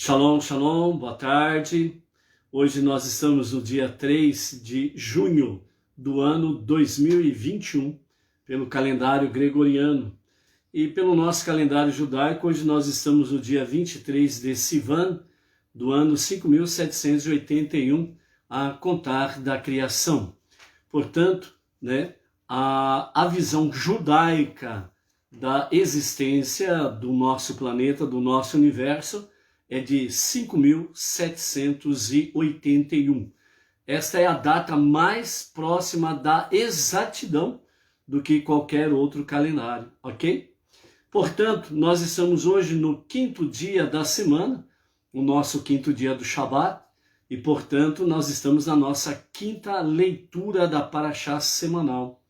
Shalom, shalom, boa tarde. Hoje nós estamos no dia 3 de junho do ano 2021, pelo calendário gregoriano. E pelo nosso calendário judaico, hoje nós estamos no dia 23 de Sivan, do ano 5781, a contar da criação. Portanto, a visão judaica da existência do nosso planeta, do nosso universo, é de 5.781. Esta é a data mais próxima da exatidão do que qualquer outro calendário, ok? Portanto, nós estamos hoje no quinto dia da semana, o nosso quinto dia do Shabat, e portanto nós estamos na nossa quinta leitura da Parashá semanal.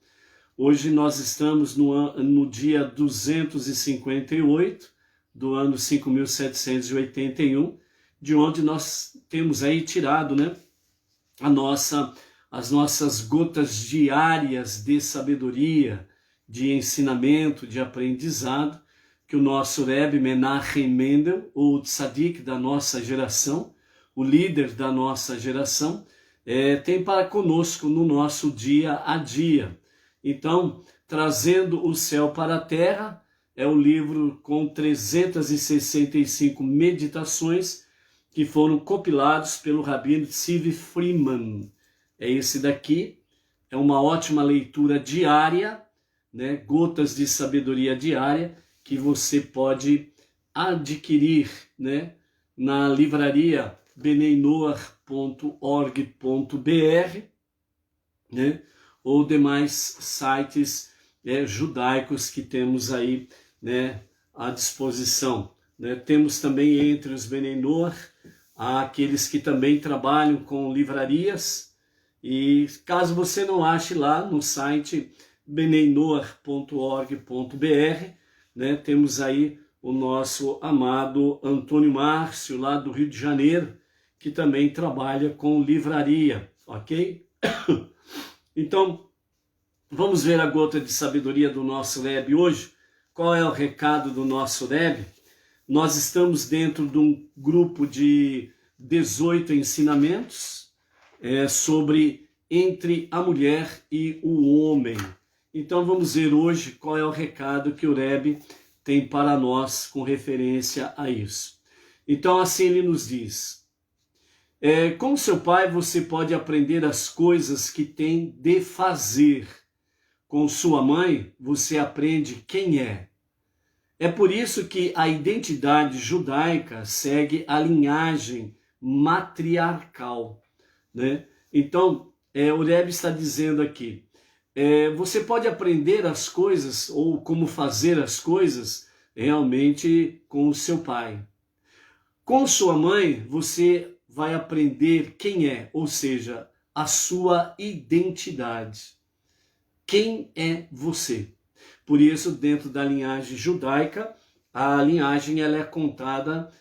Hoje nós estamos no dia 258, do ano 5.781, de onde nós temos aí tirado as nossas gotas diárias de sabedoria, de ensinamento, de aprendizado, que o nosso Rebbe Menachem Mendel, o tzadik da nossa geração, o líder da nossa geração, tem para conosco no nosso dia a dia. Então, trazendo o céu para a terra, é o livro com 365 meditações que foram compilados pelo Rabino Tzvi Freeman. É esse daqui, é uma ótima leitura diária, gotas de sabedoria diária, que você pode adquirir na livraria beneinoar.org.br, ou demais sites judaicos que temos aí à disposição. Temos também entre os Benei Noach aqueles que também trabalham com livrarias, e caso você não ache lá no site beneinoar.org.br, temos aí o nosso amado Antônio Márcio, lá do Rio de Janeiro, que também trabalha com livraria, ok? Então, vamos ver a gota de sabedoria do nosso Rebbe hoje. Qual é o recado do nosso Rebbe? Nós estamos dentro de um grupo de 18 ensinamentos sobre entre a mulher e o homem. Então vamos ver hoje qual é o recado que o Rebbe tem para nós com referência a isso. Então assim ele nos diz: com seu pai você pode aprender as coisas que tem de fazer. Com sua mãe, você aprende quem é. É por isso que a identidade judaica segue a linhagem matriarcal. Então, o Rebbe está dizendo aqui, você pode aprender as coisas, ou como fazer as coisas, realmente com o seu pai. Com sua mãe, você vai aprender quem é, ou seja, a sua identidade. Quem é você? Por isso, dentro da linhagem judaica, a linhagem ela é contada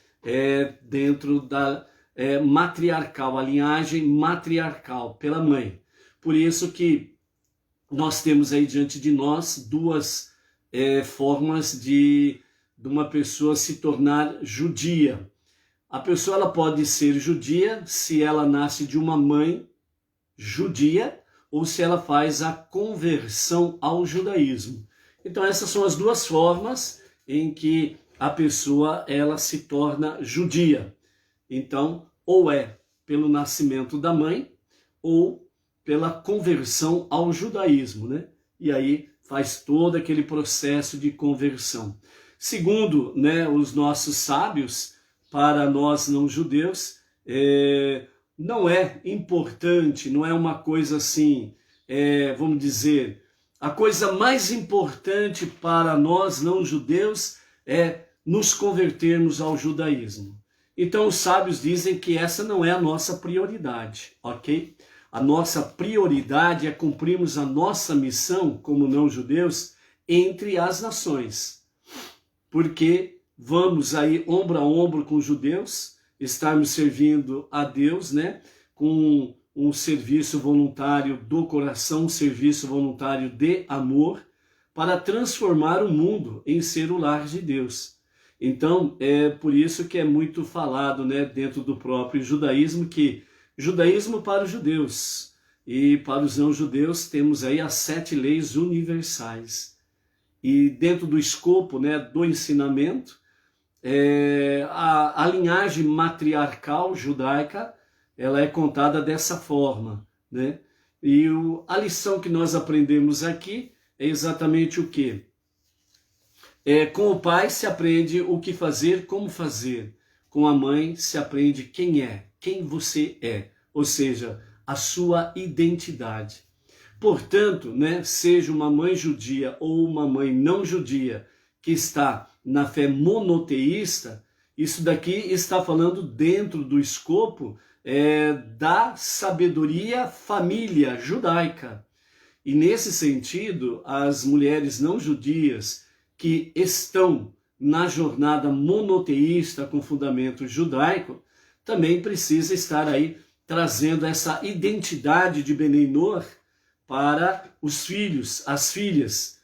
dentro da matriarcal, a linhagem matriarcal, pela mãe. Por isso que nós temos aí diante de nós duas formas de uma pessoa se tornar judia. A pessoa ela pode ser judia se ela nasce de uma mãe judia, ou se ela faz a conversão ao judaísmo. Então essas são as duas formas em que a pessoa ela se torna judia. Então, ou é pelo nascimento da mãe, ou pela conversão ao judaísmo, E aí faz todo aquele processo de conversão. Segundo, os nossos sábios, para nós não judeus, não é importante, não é uma coisa assim, vamos dizer, a coisa mais importante para nós não judeus é nos convertermos ao judaísmo. Então os sábios dizem que essa não é a nossa prioridade, ok? A nossa prioridade é cumprirmos a nossa missão como não judeus entre as nações. Porque vamos aí ombro a ombro com os judeus, estarmos servindo a Deus, com um serviço voluntário do coração, um serviço voluntário de amor, para transformar o mundo em ser o lar de Deus. Então, é por isso que é muito falado, né, dentro do próprio judaísmo, que judaísmo para os judeus e para os não-judeus temos aí as 7 leis universais. E dentro do escopo, né, do ensinamento, a linhagem matriarcal judaica, ela é contada dessa forma, né? E a lição que nós aprendemos aqui é exatamente o quê? Com o pai se aprende o que fazer, como fazer. Com a mãe se aprende quem você é, ou seja, a sua identidade. Portanto, né, seja uma mãe judia ou uma mãe não judia que está na fé monoteísta, isso daqui está falando dentro do escopo da sabedoria família judaica. E nesse sentido, as mulheres não judias que estão na jornada monoteísta com fundamento judaico, também precisa estar aí trazendo essa identidade de Benei Noach para os filhos, as filhas,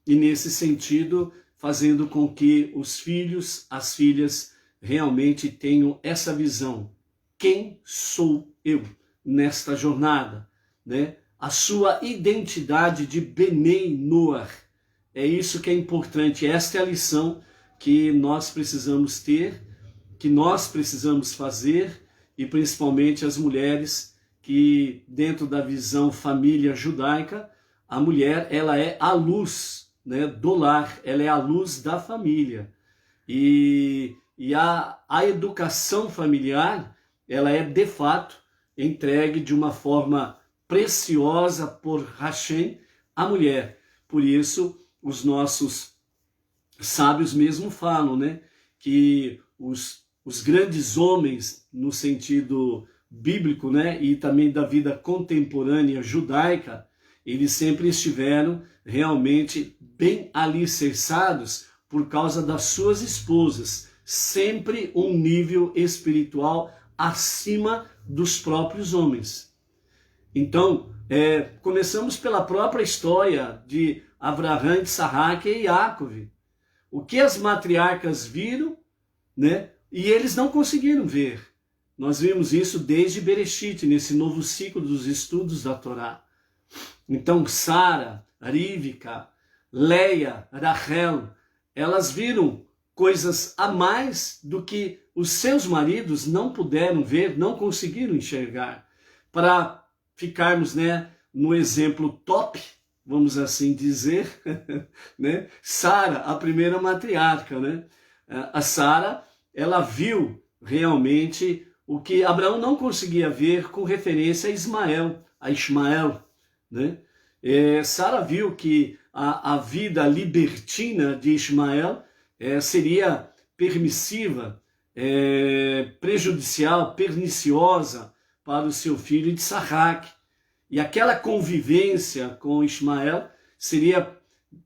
e nesse sentido fazendo com que os filhos, as filhas realmente tenham essa visão. Quem sou eu nesta jornada, né? A sua identidade de Benei Noach. É isso que é importante, esta é a lição que nós precisamos ter, que nós precisamos fazer, e principalmente as mulheres que dentro da visão família judaica, a mulher ela é a luz, né, do lar, ela é a luz da família. E a educação familiar, ela é de fato entregue de uma forma preciosa por Hashem à mulher. Por isso, os nossos sábios mesmo falam, né, que os grandes homens, no sentido bíblico, né, e também da vida contemporânea judaica, eles sempre estiveram realmente bem alicerçados por causa das suas esposas, sempre um nível espiritual acima dos próprios homens. Então, começamos pela própria história de Abraham, Isaac e Yaakov. O que as matriarcas viram, né? E eles não conseguiram ver. Nós vimos isso desde Bereshit, nesse novo ciclo dos estudos da Torá. Então, Sara, Rivka, Leia, Rachel, elas viram coisas a mais do que os seus maridos não puderam ver, não conseguiram enxergar. Para ficarmos, né, no exemplo top, vamos assim dizer, né? Sara, a primeira matriarca, né? A Sara, ela viu realmente o que Abraão não conseguia ver com referência a Ismael, né? Sara viu que a vida libertina de Ismael seria permissiva, prejudicial, perniciosa para o seu filho de Isaac. E aquela convivência com Ismael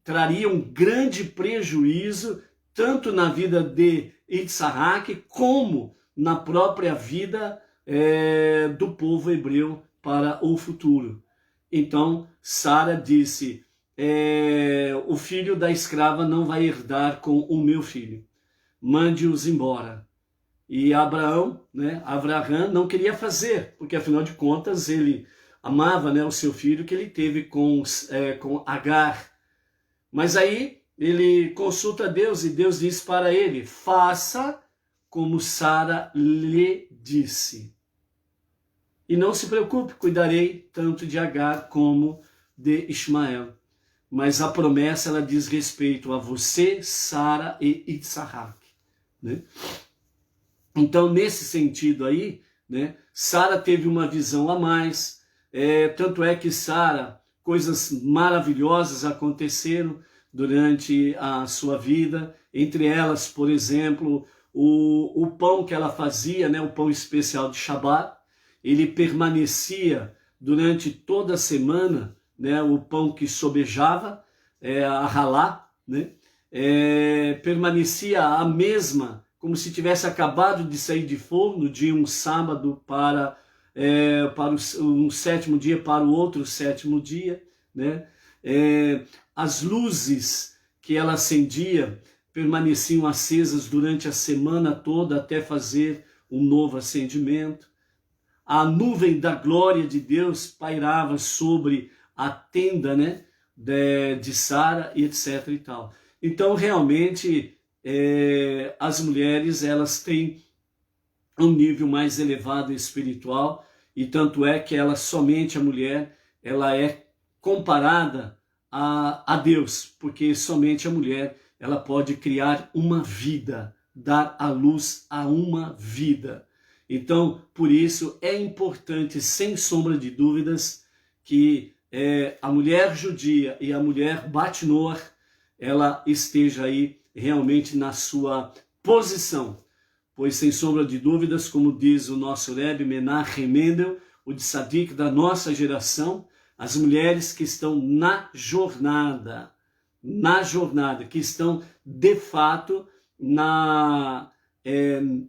traria um grande prejuízo tanto na vida de Isaac como na própria vida do povo hebreu para o futuro. Então, Sara disse, o filho da escrava não vai herdar com o meu filho. Mande-os embora. E Abraão, né, Abraham não queria fazer, porque afinal de contas ele amava, né, o seu filho que ele teve com Agar. Mas aí ele consulta Deus e Deus diz para ele, faça como Sara lhe disse. E não se preocupe, cuidarei tanto de Agar como de Ismael. Mas a promessa ela diz respeito a você, Sara e Isaac, né? Então, nesse sentido aí, né, Sara teve uma visão a mais, tanto é que Sara, coisas maravilhosas aconteceram durante a sua vida, entre elas, por exemplo, o pão que ela fazia, né, o pão especial de Shabat, ele permanecia durante toda a semana, né, o pão que sobejava, a halá, né, permanecia a mesma, como se tivesse acabado de sair de forno de um sábado para um sétimo dia para o outro sétimo dia, né? As luzes que ela acendia permaneciam acesas durante a semana toda até fazer um novo acendimento. A nuvem da glória de Deus pairava sobre a tenda, né, de Sara, e etc. e tal. Então, realmente, as mulheres, elas têm um nível mais elevado espiritual, e tanto é que somente a mulher, ela é comparada a Deus, porque somente a mulher, ela pode criar uma vida, dar à luz a uma vida. Então, por isso é importante, sem sombra de dúvidas, que a mulher judia e a mulher Bat-Noach, ela esteja aí realmente na sua posição. Pois, sem sombra de dúvidas, como diz o nosso Rebbe Menachem Mendel, o tzadik da nossa geração, as mulheres que estão na jornada, que estão de fato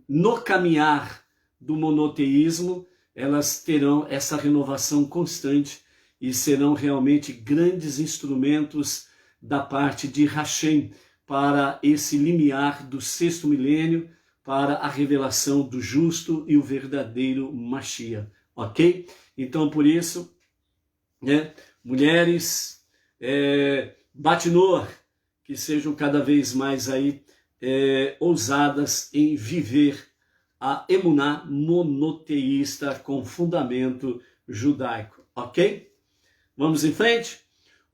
no caminhar do monoteísmo, elas terão essa renovação constante e serão realmente grandes instrumentos da parte de Hashem para esse limiar do 6º milênio, para a revelação do justo e o verdadeiro Mashiach, ok? Então, por isso, mulheres Bat-Noach, que sejam cada vez mais aí ousadas em viver a emuná monoteísta com fundamento judaico, ok? Vamos em frente?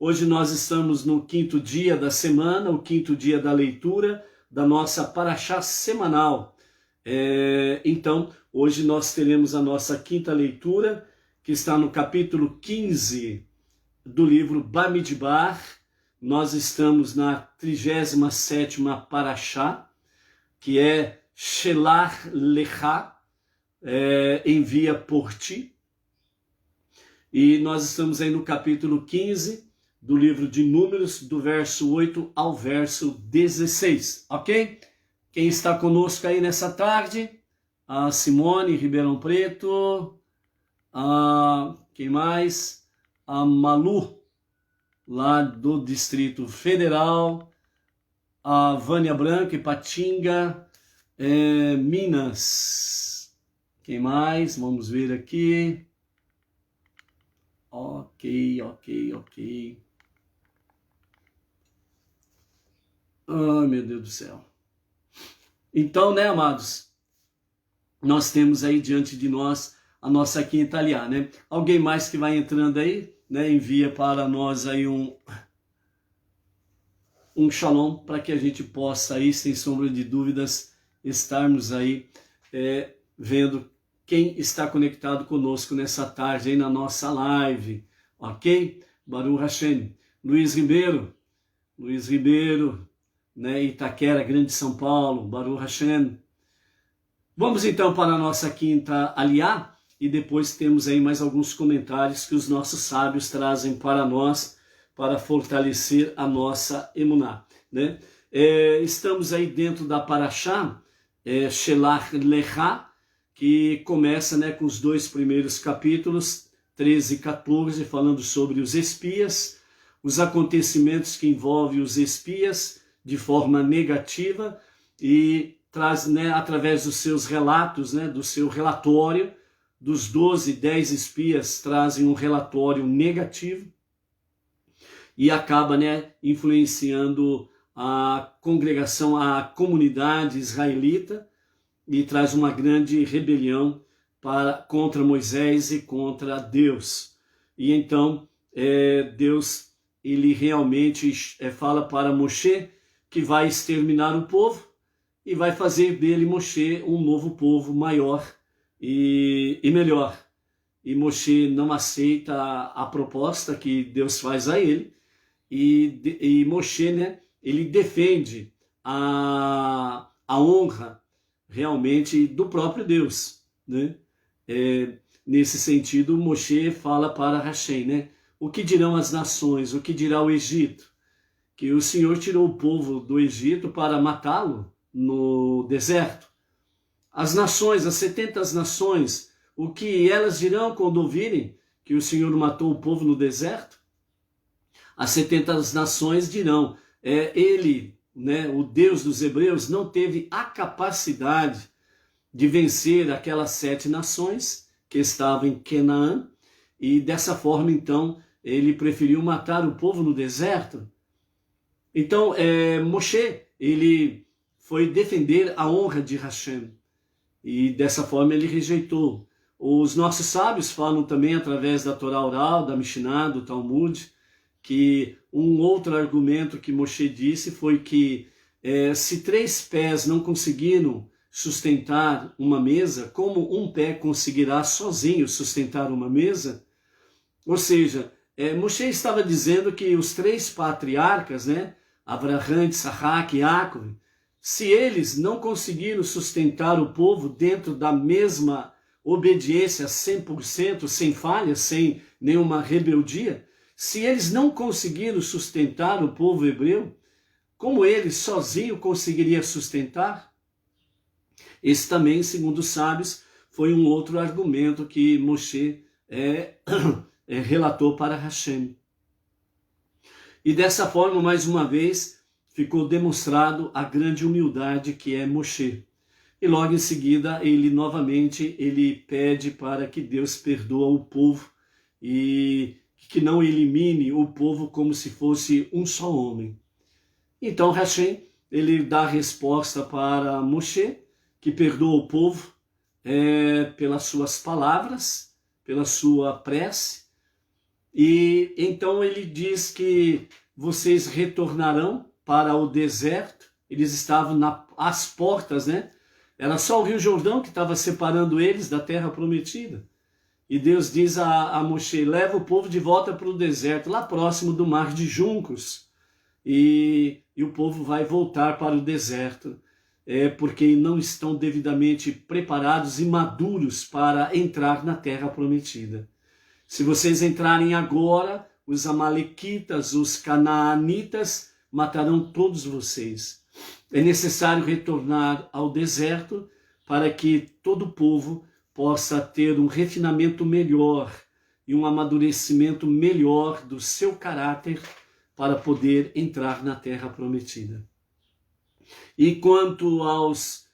Hoje nós estamos no 5º dia da semana, o 5º dia da leitura da nossa Parashá semanal. Então, hoje nós teremos a nossa 5ª leitura, que está no capítulo 15 do livro Bamidbar. Nós estamos na 37ª Parashá, que é Shelach Lecha, envia por ti. E nós estamos aí no capítulo 15 do livro de Números, do verso 8 ao verso 16, ok? Quem está conosco aí nessa tarde? A Simone, Ribeirão Preto. Quem mais? A Malu, lá do Distrito Federal. A Vânia Branca, Ipatinga, Minas. Quem mais? Vamos ver aqui. Ok. Ai, meu Deus do céu. Então, né, amados, nós temos aí diante de nós a nossa quinta aliá, né? Alguém mais que vai entrando aí, né, envia para nós aí um shalom, para que a gente possa aí, sem sombra de dúvidas, estarmos aí vendo quem está conectado conosco nessa tarde aí na nossa live, ok? Baruch Hashem. Luiz Ribeiro, né, Itaquera, Grande São Paulo, Baruch Hashem. Vamos então para a nossa quinta aliá, e depois temos aí mais alguns comentários que os nossos sábios trazem para nós, para fortalecer a nossa emuná, né? Estamos aí dentro da Parashá, Shelach Lecha, que começa, né, com os 2 primeiros capítulos, 13 e 14, falando sobre os espias, os acontecimentos que envolvem os espias de forma negativa, e traz, né, através dos seus relatos, né, do seu relatório, dos 12, 10 espias trazem um relatório negativo, e acaba, né, influenciando a congregação, a comunidade israelita, e traz uma grande rebelião contra Moisés e contra Deus. E então Deus, ele realmente fala para Moshe que vai exterminar o povo e vai fazer dele, Moshe, um novo povo maior e melhor. E Moshe não aceita a proposta que Deus faz a ele, e Moshe, né, ele defende a honra realmente do próprio Deus, né? Nesse sentido, Moshe fala para Hashem, né? O que dirão as nações, o que dirá o Egito? Que o Senhor tirou o povo do Egito para matá-lo no deserto. As nações, as 70 nações, o que elas dirão quando ouvirem que o Senhor matou o povo no deserto? As 70 nações dirão, ele né, o Deus dos hebreus, não teve a capacidade de vencer aquelas 7 nações que estavam em Canaã, e dessa forma, então, ele preferiu matar o povo no deserto. Então, Moshe, ele foi defender a honra de Hashem, e dessa forma ele rejeitou. Os nossos sábios falam também, através da Torá oral, da Mishnah, do Talmud, que um outro argumento que Moshe disse foi que se 3 pés não conseguiram sustentar uma mesa, como um pé conseguirá sozinho sustentar uma mesa? Ou seja, Moshe estava dizendo que os 3 patriarcas, né, Abraham, Isaac e Jacó, se eles não conseguiram sustentar o povo dentro da mesma obediência 100%, sem falhas, sem nenhuma rebeldia, se eles não conseguiram sustentar o povo hebreu, como ele sozinho conseguiria sustentar? Esse também, segundo os sábios, foi um outro argumento que Moshe relatou para Hashem. E dessa forma, mais uma vez, ficou demonstrado a grande humildade que é Moshe. E logo em seguida, ele novamente pede para que Deus perdoe o povo e que não elimine o povo como se fosse um só homem. Então Hashem, ele dá a resposta para Moshe, que perdoa o povo pelas suas palavras, pela sua prece, e então ele diz que vocês retornarão para o deserto. Eles estavam às portas, né? Era só o Rio Jordão que estava separando eles da terra prometida. E Deus diz a Moshe, leva o povo de volta para o deserto, lá próximo do Mar de Juncos. E o povo vai voltar para o deserto, porque não estão devidamente preparados e maduros para entrar na terra prometida. Se vocês entrarem agora, os amalequitas, os canaanitas, matarão todos vocês. É necessário retornar ao deserto para que todo o povo possa ter um refinamento melhor e um amadurecimento melhor do seu caráter para poder entrar na terra prometida. E quanto aos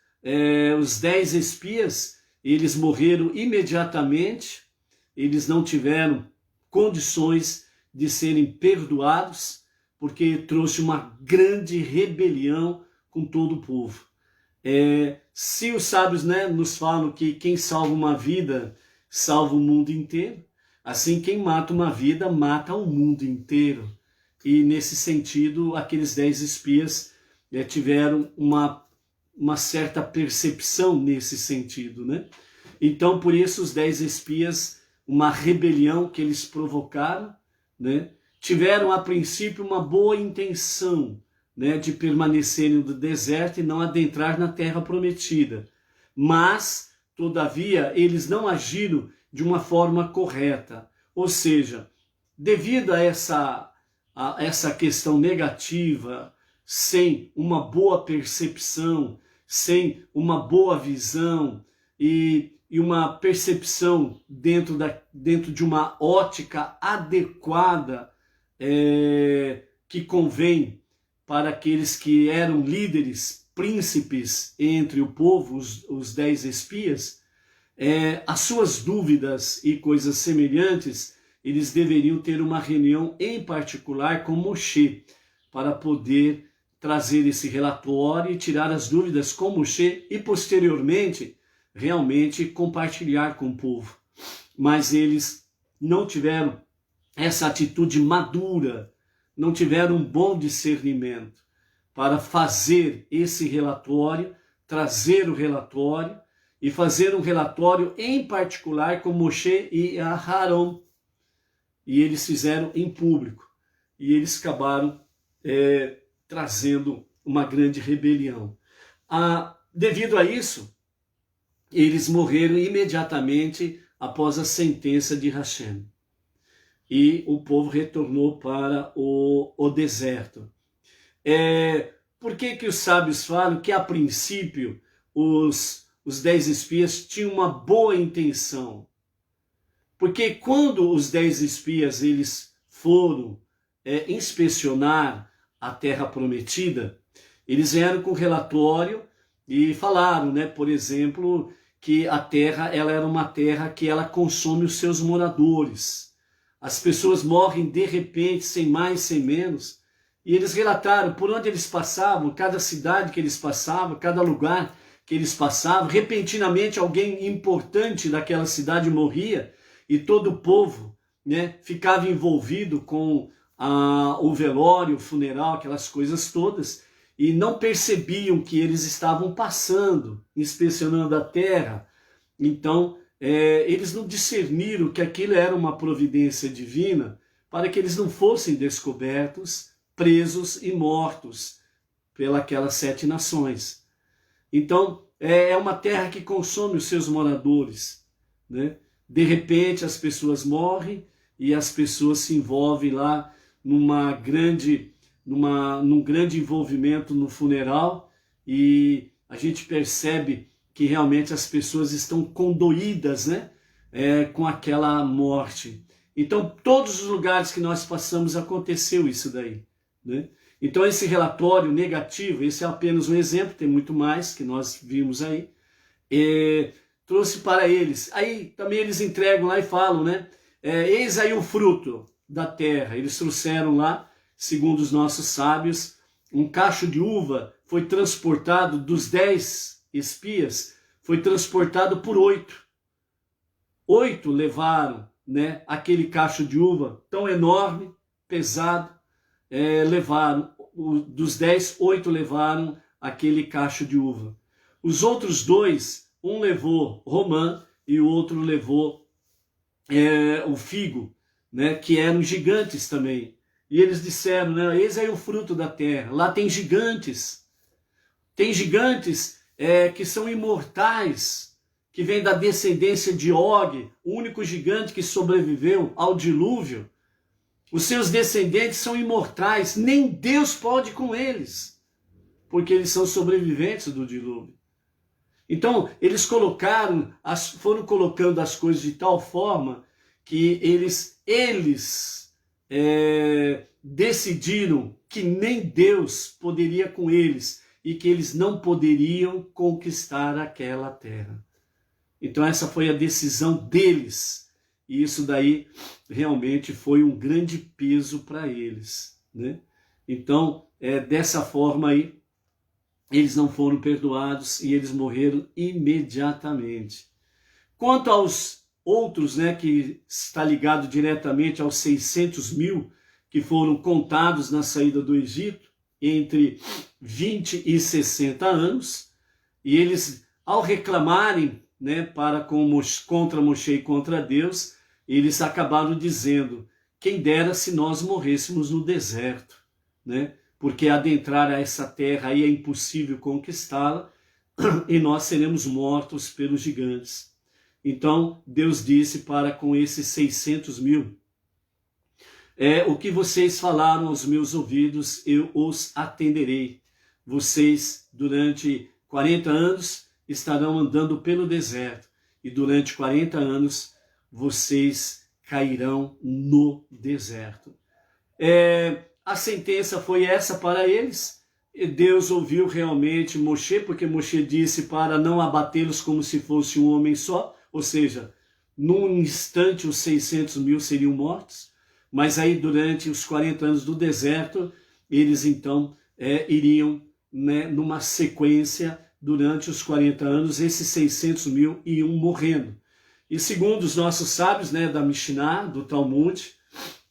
os 10 espias, eles morreram imediatamente, eles não tiveram condições de serem perdoados, porque trouxe uma grande rebelião com todo o povo. Se os sábios, né, nos falam que quem salva uma vida salva o mundo inteiro, assim quem mata uma vida mata o mundo inteiro. E nesse sentido, aqueles 10 espias tiveram uma certa percepção nesse sentido, né? Então, por isso, os 10 espias, uma rebelião que eles provocaram, né, tiveram a princípio uma boa intenção, né, de permanecerem no deserto e não adentrar na terra prometida. Mas, todavia, eles não agiram de uma forma correta. Ou seja, devido a essa questão negativa, sem uma boa percepção, sem uma boa visão e uma percepção dentro de uma ótica adequada que convém para aqueles que eram líderes, príncipes entre o povo, os 10 espias, as suas dúvidas e coisas semelhantes, eles deveriam ter uma reunião em particular com Moshe, para poder trazer esse relatório e tirar as dúvidas com Moshe e posteriormente realmente compartilhar com o povo. Mas eles não tiveram essa atitude madura, não tiveram um bom discernimento para fazer esse relatório, trazer o relatório e fazer um relatório em particular com Moshe e Aharon. E eles fizeram em público. E eles acabaram trazendo uma grande rebelião. Devido a isso, eles morreram imediatamente após a sentença de Hashem. E o povo retornou para o deserto. Por que os sábios falam que, a princípio, os 10 espias tinham uma boa intenção? Porque quando os 10 espias eles foram inspecionar a terra prometida, Eles vieram com relatório e falaram, né, por exemplo, que a terra ela era uma terra que ela consome os seus moradores. As pessoas morrem de repente, sem mais, sem menos. E eles relataram por onde eles passavam, cada cidade que eles passavam, cada lugar que eles passavam, repentinamente alguém importante daquela cidade morria e todo o povo, né, ficava envolvido com o velório, o funeral, aquelas coisas todas, e não percebiam que eles estavam passando, inspecionando a terra. Então, eles não discerniram que aquilo era uma providência divina para que eles não fossem descobertos, presos e mortos pelas 7 nações. Então, é uma terra que consome os seus moradores, né? De repente, as pessoas morrem e as pessoas se envolvem lá num grande envolvimento no funeral, e a gente percebe que realmente as pessoas estão condoídas, né? Com aquela morte. Então, todos os lugares que nós passamos aconteceu isso daí, né? Então, esse relatório negativo, esse é apenas um exemplo, tem muito mais que nós vimos aí, trouxe para eles. Aí também eles entregam lá e falam, né? Eis aí o fruto da terra. Eles trouxeram lá, segundo os nossos sábios, um cacho de uva foi transportado dos 10 espias, foi transportado por 8. 8 levaram, né, aquele cacho de uva tão enorme, pesado, levaram, dos 10, 8 levaram aquele cacho de uva. Os outros 2, um levou romã e o outro levou o figo, né, que eram gigantes também. E eles disseram, né, esse é o fruto da terra. Lá tem gigantes que são imortais, que vêm da descendência de Og, o único gigante que sobreviveu ao dilúvio. Os seus descendentes são imortais, nem Deus pode com eles, porque eles são sobreviventes do dilúvio. Então, eles foram colocando as coisas de tal forma que eles decidiram que nem Deus poderia com eles e que eles não poderiam conquistar aquela terra. Então essa foi a decisão deles, e isso daí realmente foi um grande peso para eles, né? Então, dessa forma aí, eles não foram perdoados e eles morreram imediatamente. Quanto aos outros, né, que está ligado diretamente aos 600.000 que foram contados na saída do Egito, entre 20 e 60 anos, e eles, ao reclamarem, né, contra Moshe e contra Deus, eles acabaram dizendo, quem dera se nós morrêssemos no deserto, né? Porque adentrar a essa terra aí é impossível conquistá-la, e nós seremos mortos pelos gigantes. Então, Deus disse para com esses 600.000, o que vocês falaram aos meus ouvidos, eu os atenderei. Vocês, durante 40 anos, estarão andando pelo deserto, e durante 40 anos, vocês cairão no deserto. A sentença foi essa para eles. E Deus ouviu realmente Moshe, porque Moshe disse para não abatê-los como se fosse um homem só, ou seja, num instante os 600.000 seriam mortos, mas aí durante os 40 anos do deserto, eles então iriam, né, numa sequência, durante os 40 anos, esses 600.000 iam morrendo. E segundo os nossos sábios, né, da Mishnah, do Talmud,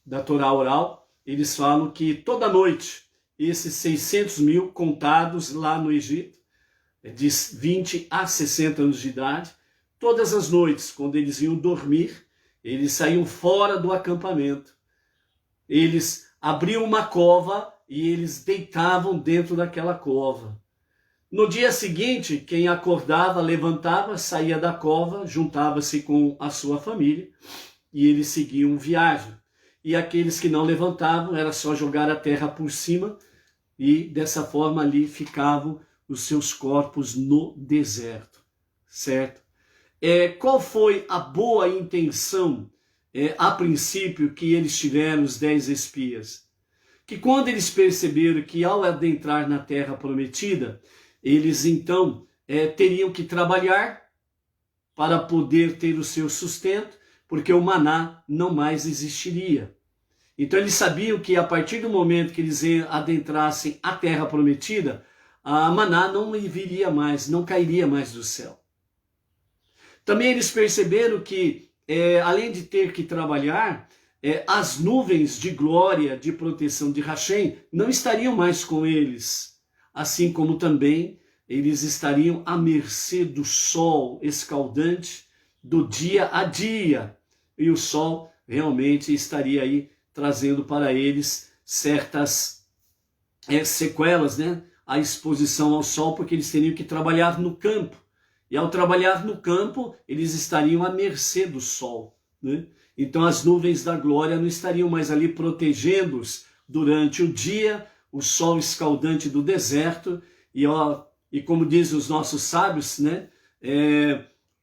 da Torá oral, eles falam que toda noite, esses 600.000 contados lá no Egito, de 20 a 60 anos de idade, todas as noites, quando eles iam dormir, eles saíam fora do acampamento. Eles abriam uma cova e eles deitavam dentro daquela cova. No dia seguinte, quem acordava, levantava, saía da cova, juntava-se com a sua família e eles seguiam viagem. E aqueles que não levantavam, era só jogar a terra por cima e dessa forma ali ficavam os seus corpos no deserto, certo? Qual foi a boa intenção, a princípio, que eles tiveram, os 10 espias? que quando eles perceberam que ao adentrar na terra prometida, eles então teriam que trabalhar para poder ter o seu sustento, porque o maná não mais existiria. Então eles sabiam que a partir do momento que eles adentrassem a terra prometida, a maná não viria mais, não cairia mais do céu. Também eles perceberam que, além de ter que trabalhar, as nuvens de glória, de proteção de Hashem, não estariam mais com eles, assim como também eles estariam à mercê do sol escaldante do dia a dia, e o sol realmente estaria aí trazendo para eles certas sequelas, né? A exposição ao sol, porque eles teriam que trabalhar no campo, e ao trabalhar no campo, eles estariam à mercê do sol, né? Então as nuvens da glória não estariam mais ali protegendo-os durante o dia, o sol escaldante do deserto, e como dizem os nossos sábios, né,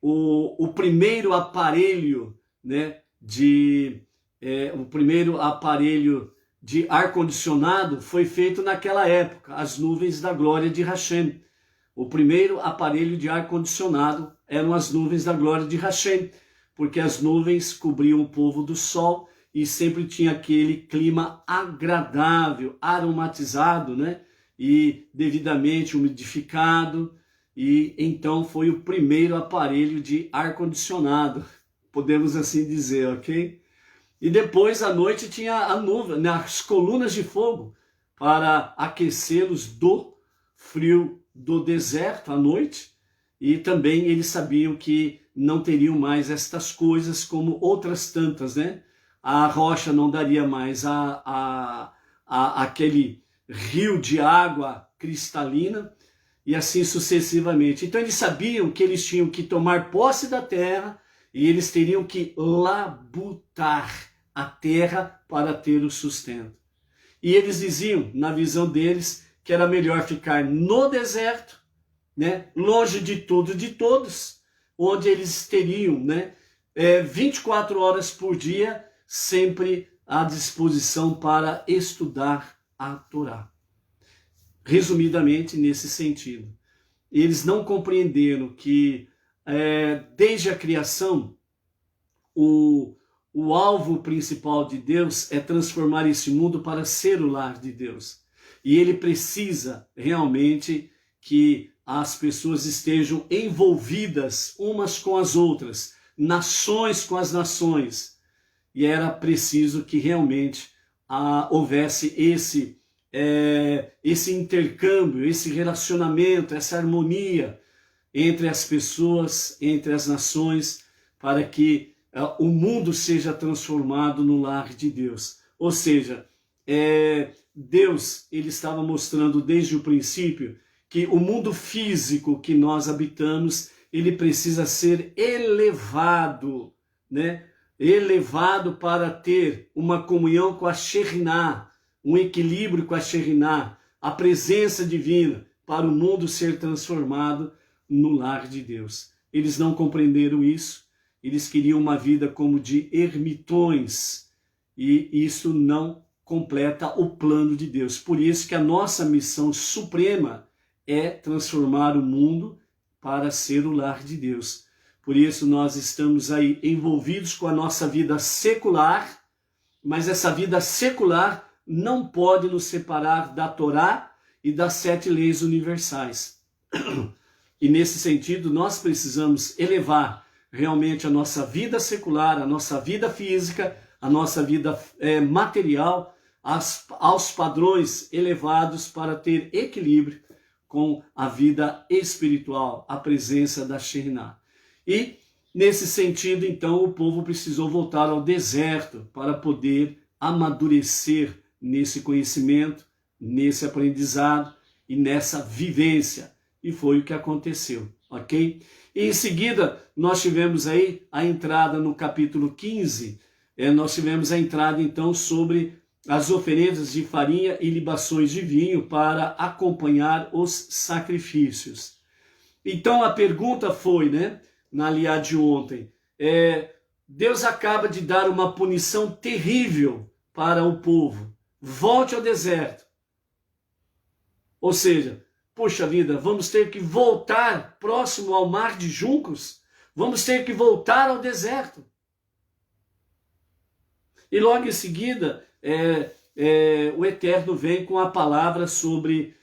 o primeiro aparelho, né, o primeiro aparelho de ar-condicionado foi feito naquela época, as nuvens da glória de Hashem. O primeiro aparelho de ar-condicionado eram as nuvens da glória de Hashem, porque as nuvens cobriam o povo do sol e sempre tinha aquele clima agradável, aromatizado, né? E devidamente umidificado, e então foi o primeiro aparelho de ar-condicionado, podemos assim dizer, ok? E depois à noite tinha a nuvem, né, as colunas de fogo para aquecê-los do frio do deserto à noite, e também eles sabiam que não teriam mais estas coisas como outras tantas, né? A rocha não daria mais aquele rio de água cristalina, e assim sucessivamente. Então eles sabiam que eles tinham que tomar posse da terra, e eles teriam que labutar a terra para ter o sustento. E eles diziam, na visão deles, que era melhor ficar no deserto, né, longe de tudo e de todos, onde eles teriam, né, 24 horas por dia, sempre à disposição para estudar a Torá. Resumidamente, nesse sentido. Eles não compreenderam que, desde a criação, o alvo principal de Deus é transformar esse mundo para ser o lar de Deus. E ele precisa realmente que as pessoas estejam envolvidas umas com as outras, nações com as nações. E era preciso que realmente houvesse esse intercâmbio, esse relacionamento, essa harmonia entre as pessoas, entre as nações, para que o mundo seja transformado no lar de Deus. Ou seja, Deus ele estava mostrando desde o princípio que o mundo físico que nós habitamos, ele precisa ser elevado, né? Elevado para ter uma comunhão com a Shekhinah, um equilíbrio com a Shekhinah, a presença divina, para o mundo ser transformado no lar de Deus. Eles não compreenderam isso, eles queriam uma vida como de ermitões, e isso não completa o plano de Deus. Por isso que a nossa missão suprema é transformar o mundo para ser o lar de Deus. Por isso nós estamos aí envolvidos com a nossa vida secular, mas essa vida secular não pode nos separar da Torá e das 7 leis universais. E nesse sentido nós precisamos elevar realmente a nossa vida secular, a nossa vida física, a nossa vida material aos padrões elevados para ter equilíbrio com a vida espiritual, a presença da Shekhinah. E nesse sentido, então, o povo precisou voltar ao deserto para poder amadurecer nesse conhecimento, nesse aprendizado e nessa vivência. E foi o que aconteceu, ok? E em seguida, nós tivemos aí a entrada no capítulo 15, nós tivemos a entrada então sobre as oferendas de farinha e libações de vinho para acompanhar os sacrifícios. Então a pergunta foi, né, na aliá de ontem, Deus acaba de dar uma punição terrível para o povo, volte ao deserto. Ou seja, poxa vida, vamos ter que voltar próximo ao mar de juncos? Vamos ter que voltar ao deserto. E logo em seguida, o Eterno vem com a palavra sobre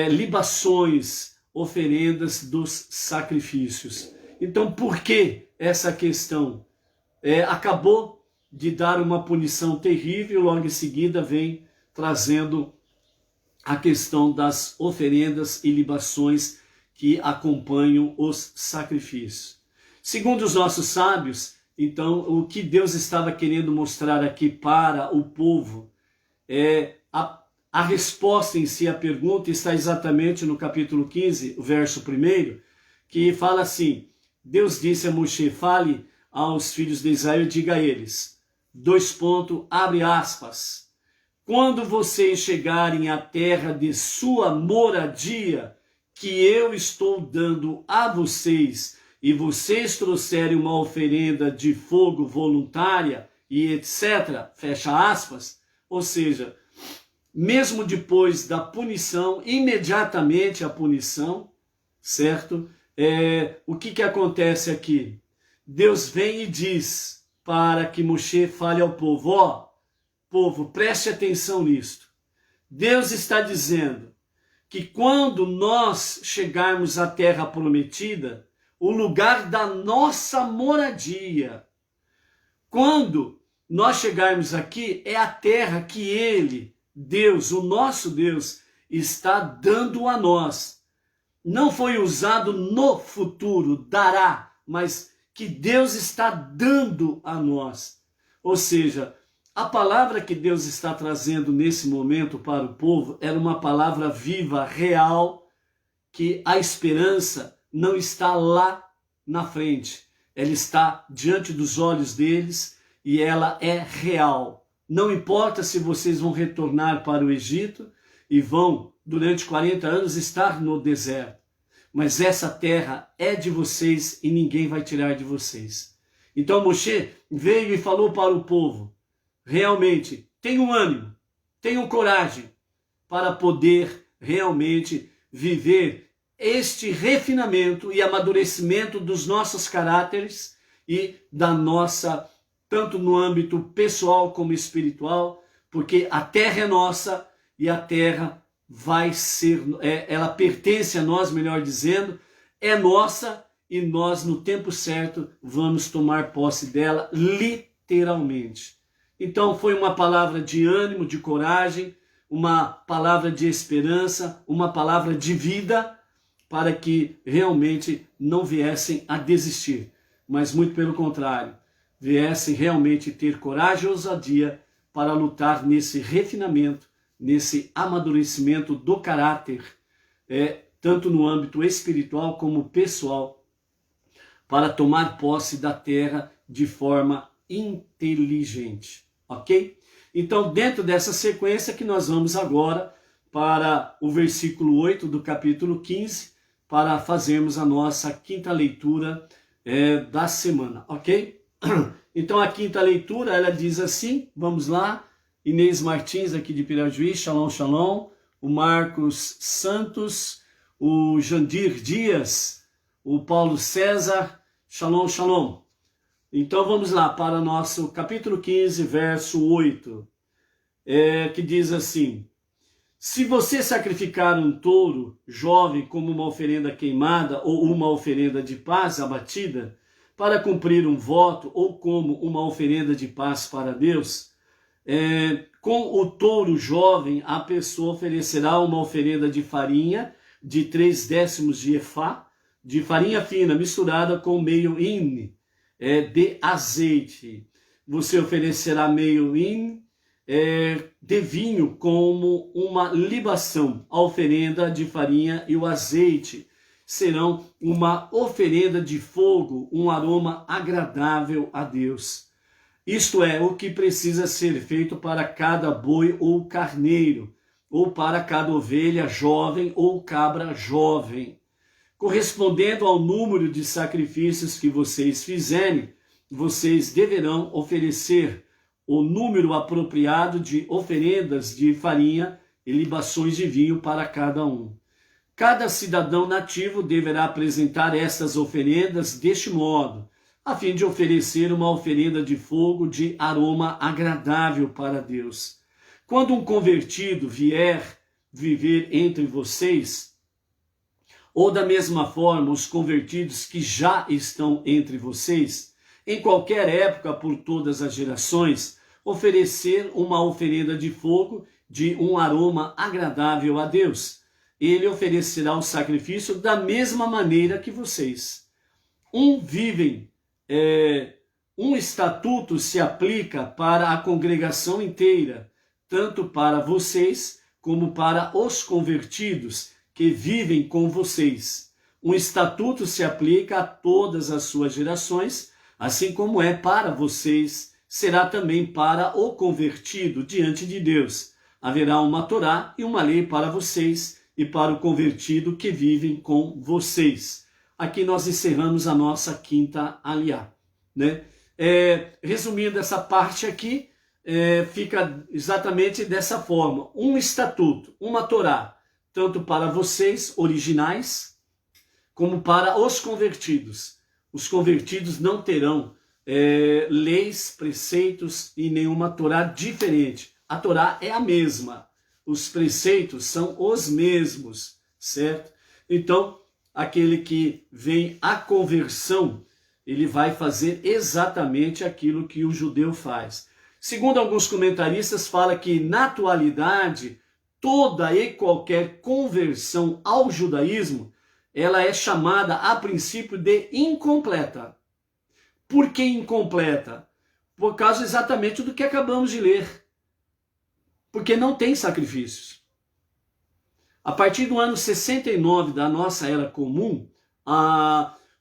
libações, oferendas dos sacrifícios. Então, por que essa questão? Acabou de dar uma punição terrível, logo em seguida vem trazendo a questão das oferendas e libações que acompanham os sacrifícios. Segundo os nossos sábios, então, o que Deus estava querendo mostrar aqui para o povo, a resposta em si à pergunta está exatamente no capítulo 15, o verso 1, que fala assim: Deus disse a Moshe, fale aos filhos de Israel e diga a eles, abre aspas, quando vocês chegarem à terra de sua moradia, que eu estou dando a vocês, e vocês trouxerem uma oferenda de fogo voluntária e etc., fecha aspas, ou seja, mesmo depois da punição, imediatamente a punição, certo? O que acontece aqui? Deus vem e diz para que Moshe fale ao povo, povo, preste atenção nisto. Deus está dizendo que quando nós chegarmos à terra prometida, o lugar da nossa moradia, quando nós chegarmos aqui, é a terra que Ele, Deus, o nosso Deus, está dando a nós. Não foi usado no futuro, dará, mas que Deus está dando a nós. Ou seja, a palavra que Deus está trazendo nesse momento para o povo era uma palavra viva, real, que a esperança não está lá na frente. Ela está diante dos olhos deles e ela é real. Não importa se vocês vão retornar para o Egito e vão, durante 40 anos, estar no deserto. Mas essa terra é de vocês e ninguém vai tirar de vocês. Então Moshe veio e falou para o povo, realmente, tenham ânimo, tenham coragem para poder realmente viver este refinamento e amadurecimento dos nossos caráteres e da nossa, tanto no âmbito pessoal como espiritual, porque a terra é nossa e a terra vai ser, ela pertence a nós, melhor dizendo, é nossa e nós no tempo certo vamos tomar posse dela literalmente. Então foi uma palavra de ânimo, de coragem, uma palavra de esperança, uma palavra de vida, para que realmente não viessem a desistir, mas muito pelo contrário, viessem realmente ter coragem e ousadia para lutar nesse refinamento, nesse amadurecimento do caráter, tanto no âmbito espiritual como pessoal, para tomar posse da terra de forma inteligente, ok? Então, dentro dessa sequência que nós vamos agora para o versículo 8 do capítulo 15, para fazermos a nossa quinta leitura da semana, ok? Então, a quinta leitura, ela diz assim, vamos lá, Inês Martins, aqui de Pirajuí, shalom, shalom, o Marcos Santos, o Jandir Dias, o Paulo César, shalom, shalom. Então vamos lá para o nosso capítulo 15, verso 8, que diz assim, se você sacrificar um touro jovem como uma oferenda queimada ou uma oferenda de paz abatida, para cumprir um voto ou como uma oferenda de paz para Deus, com o touro jovem a pessoa oferecerá uma oferenda de farinha de 3/10 de efá, de farinha fina misturada com meio hin de azeite. Você oferecerá meio hin de vinho como uma libação. A oferenda de farinha e o azeite serão uma oferenda de fogo, um aroma agradável a Deus. Isto é o que precisa ser feito para cada boi ou carneiro, ou para cada ovelha jovem ou cabra jovem. Correspondendo ao número de sacrifícios que vocês fizerem, vocês deverão oferecer o número apropriado de oferendas de farinha e libações de vinho para cada um. Cada cidadão nativo deverá apresentar estas oferendas deste modo, a fim de oferecer uma oferenda de fogo de aroma agradável para Deus. Quando um convertido vier viver entre vocês, ou da mesma forma os convertidos que já estão entre vocês, em qualquer época por todas as gerações, oferecer uma oferenda de fogo de um aroma agradável a Deus. Ele oferecerá o sacrifício da mesma maneira que vocês. Um estatuto se aplica para a congregação inteira, tanto para vocês como para os convertidos que vivem com vocês. Um estatuto se aplica a todas as suas gerações, assim como é para vocês, será também para o convertido diante de Deus. Haverá uma Torá e uma lei para vocês e para o convertido que vivem com vocês. Aqui nós encerramos a nossa quinta aliá, né? Resumindo essa parte aqui, fica exatamente dessa forma. Um estatuto, uma Torá, tanto para vocês, originais, como para os convertidos. Os convertidos não terão leis, preceitos e nenhuma Torá diferente. A Torá é a mesma. Os preceitos são os mesmos, certo? Então, aquele que vem à conversão, ele vai fazer exatamente aquilo que o judeu faz. Segundo alguns comentaristas, fala que na atualidade, toda e qualquer conversão ao judaísmo, ela é chamada a princípio de incompleta. Por que incompleta? Por causa exatamente do que acabamos de ler. Porque não tem sacrifícios. A partir do ano 69 da nossa era comum,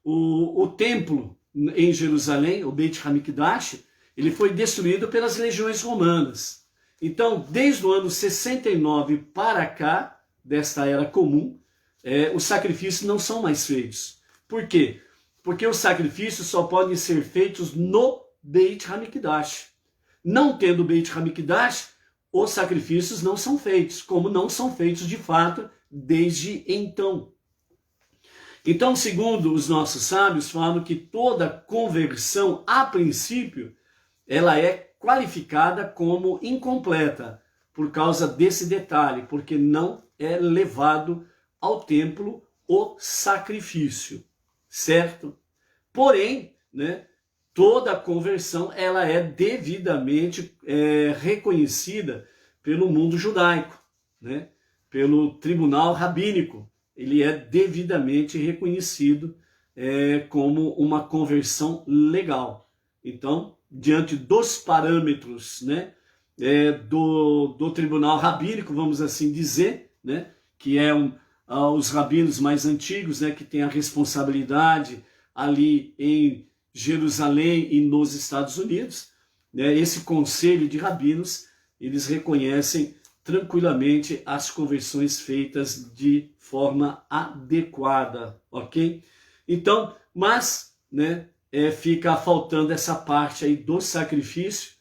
o templo em Jerusalém, o Beit HaMikdash, ele foi destruído pelas legiões romanas. Então, desde o ano 69 para cá, desta era comum, os sacrifícios não são mais feitos. Por quê? Porque os sacrifícios só podem ser feitos no Beit HaMikdash. Não tendo o Beit HaMikdash, os sacrifícios não são feitos, como não são feitos de fato desde então. Então, segundo os nossos sábios, falam que toda conversão, a princípio, ela é qualificada como incompleta, por causa desse detalhe, porque não é levado ao templo o sacrifício, certo? Porém, né, toda conversão ela é devidamente reconhecida pelo mundo judaico, né? Pelo tribunal rabínico. Ele é devidamente reconhecido como uma conversão legal. Então, diante dos parâmetros, né, do tribunal rabínico, vamos assim dizer, né, que os rabinos mais antigos, né, que têm a responsabilidade ali em Jerusalém e nos Estados Unidos, né, esse conselho de rabinos, eles reconhecem tranquilamente as conversões feitas de forma adequada, ok? Então, mas, né, fica faltando essa parte aí do sacrifício,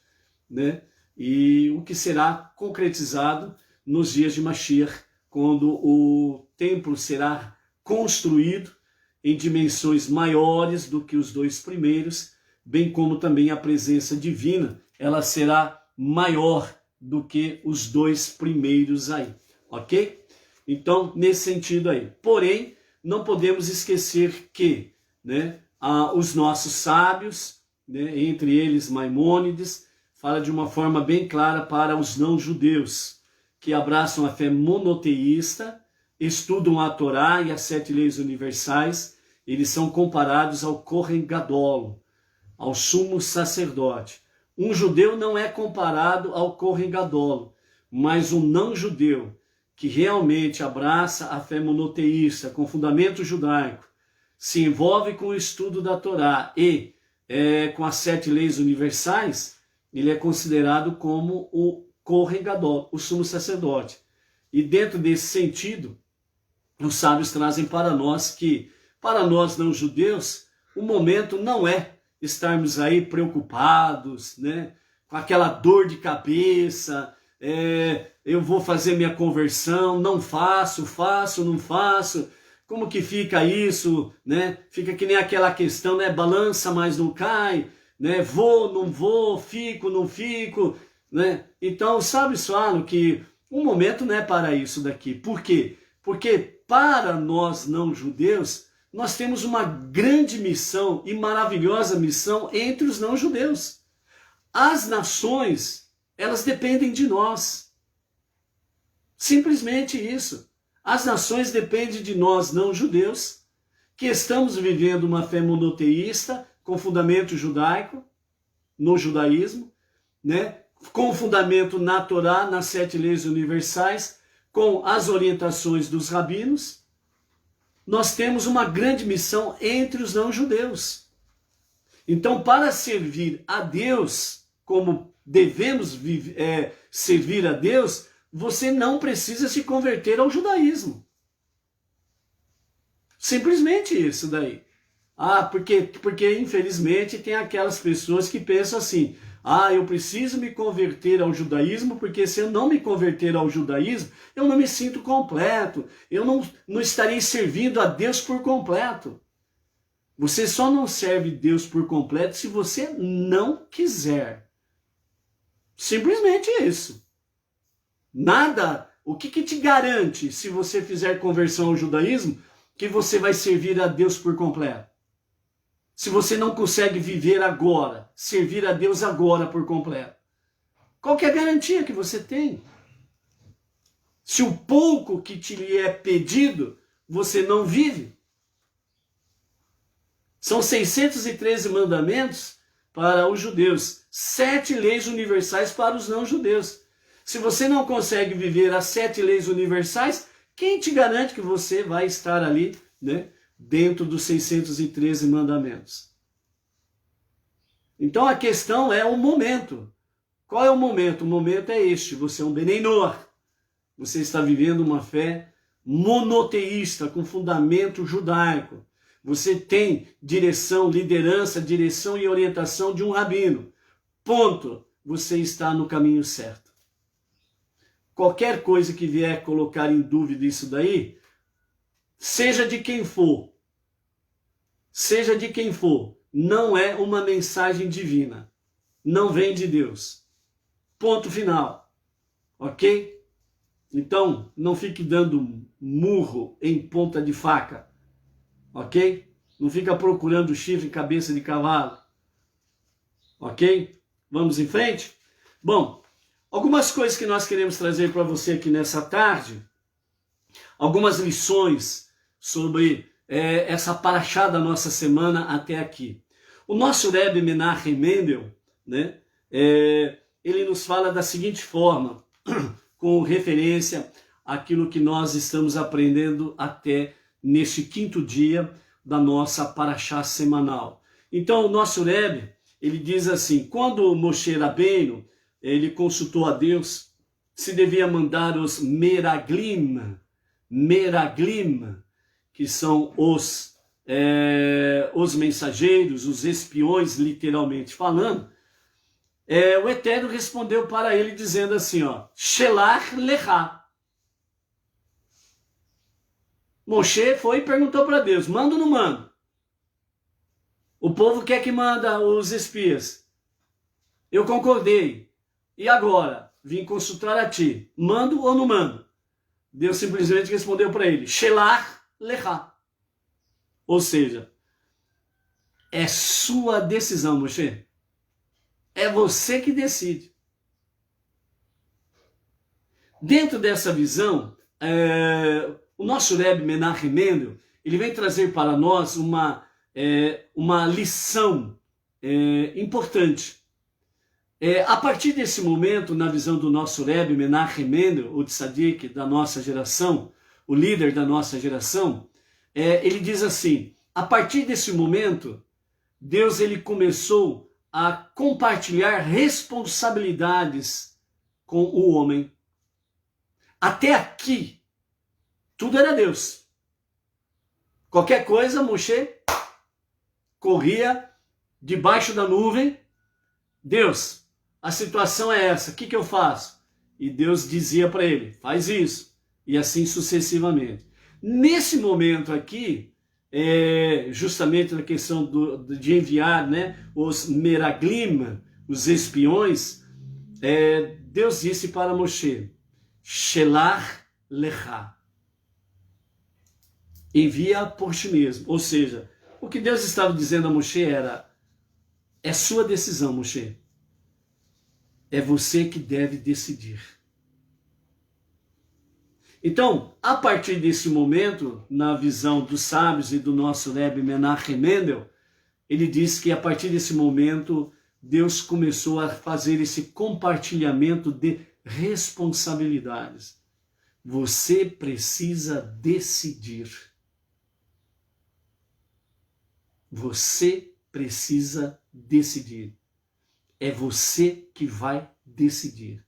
né, e o que será concretizado nos dias de Mashiach, quando o templo será construído em dimensões maiores do que os dois primeiros, bem como também a presença divina, ela será maior do que os dois primeiros aí, ok? Então, nesse sentido aí. Porém, não podemos esquecer que, né, os nossos sábios, né, entre eles Maimônides, fala de uma forma bem clara para os não-judeus, que abraçam a fé monoteísta, estudam a Torá e as 7 leis universais, eles são comparados ao Kohen Gadol, ao sumo sacerdote. Um judeu não é comparado ao Kohen Gadol, mas um não-judeu que realmente abraça a fé monoteísta, com fundamento judaico, se envolve com o estudo da Torá e com as 7 leis universais, ele é considerado como o Kohen Gadol, o sumo sacerdote. E dentro desse sentido, os sábios trazem para nós que, para nós não-judeus, o momento não é estarmos aí preocupados, né, com aquela dor de cabeça, eu vou fazer minha conversão, não faço, não faço. Como que fica isso, né? Fica que nem aquela questão, né? Balança, mas não cai, né? Vou, não vou, fico, não fico, né? Então, os sábios falam que um momento não é para isso daqui. Por quê? Porque para nós não judeus, nós temos uma grande missão e maravilhosa missão entre os não judeus. As nações, elas dependem de nós. Simplesmente isso. As nações dependem de nós, não judeus, que estamos vivendo uma fé monoteísta, com fundamento judaico, no judaísmo, né? Com fundamento na Torá, nas 7 leis universais, com as orientações dos rabinos. Nós temos uma grande missão entre os não judeus. Então, para servir a Deus, como devemos servir a Deus, você não precisa se converter ao judaísmo. Simplesmente isso daí. Porque infelizmente tem aquelas pessoas que pensam assim, eu preciso me converter ao judaísmo, porque se eu não me converter ao judaísmo, eu não me sinto completo, eu não estarei servindo a Deus por completo. Você só não serve Deus por completo se você não quiser. Simplesmente isso. Nada, o que te garante, se você fizer conversão ao judaísmo, que você vai servir a Deus por completo? Se você não consegue viver agora, servir a Deus agora por completo. Qual que é a garantia que você tem? Se o pouco que te lhe é pedido, você não vive. São 613 mandamentos para os judeus, 7 leis universais para os não judeus. Se você não consegue viver as 7 leis universais, quem te garante que você vai estar ali, né, dentro dos 613 mandamentos? Então a questão é o momento. Qual é o momento? O momento é este. Você é um Benenor. Você está vivendo uma fé monoteísta, com fundamento judaico. Você tem direção, liderança, direção e orientação de um rabino. Ponto. Você está no caminho certo. Qualquer coisa que vier colocar em dúvida isso daí, seja de quem for, não é uma mensagem divina. Não vem de Deus. Ponto final. Ok? Então, não fique dando murro em ponta de faca. Ok? Não fica procurando chifre e cabeça de cavalo. Ok? Vamos em frente? Bom, algumas coisas que nós queremos trazer para você aqui nessa tarde, algumas lições sobre essa paraxá da nossa semana até aqui. O nosso Rebbe Menachem Mendel, né, ele nos fala da seguinte forma, com referência àquilo que nós estamos aprendendo até neste 5º dia da nossa paraxá semanal. Então o nosso Rebbe, ele diz assim, quando Moshe Rabbeinu, ele consultou a Deus se devia mandar os meraglim, que são os mensageiros, os espiões, literalmente falando, o Eterno respondeu para ele dizendo assim, Shelach lecha. Moshe foi e perguntou para Deus, manda ou não manda? O povo quer que manda os espias. Eu concordei. E agora? Vim consultar a ti. Mando ou não mando? Deus simplesmente respondeu para ele, Shelach lecha. Ou seja, é sua decisão, Moshe. É você que decide. Dentro dessa visão, o nosso Rebbe Menachem Mendel, ele vem trazer para nós uma lição importante. A partir desse momento, na visão do nosso Rebbe Menachem Mendel, o tzadik da nossa geração, o líder da nossa geração, ele diz assim, a partir desse momento, Deus ele começou a compartilhar responsabilidades com o homem. Até aqui, tudo era Deus. Qualquer coisa, Moshe corria debaixo da nuvem. Deus, a situação é essa, o que eu faço? E Deus dizia para ele, faz isso, e assim sucessivamente. Nesse momento aqui, justamente na questão de enviar, né, os meraglim, os espiões, Deus disse para Moshe, Shelach lecha, envia por ti mesmo. Ou seja, o que Deus estava dizendo a Moshe era, é sua decisão, Moshe. É você que deve decidir. Então, a partir desse momento, na visão dos sábios e do nosso Rebbe Menachem Mendel, ele diz que a partir desse momento, Deus começou a fazer esse compartilhamento de responsabilidades. Você precisa decidir. Você precisa decidir. É você que vai decidir,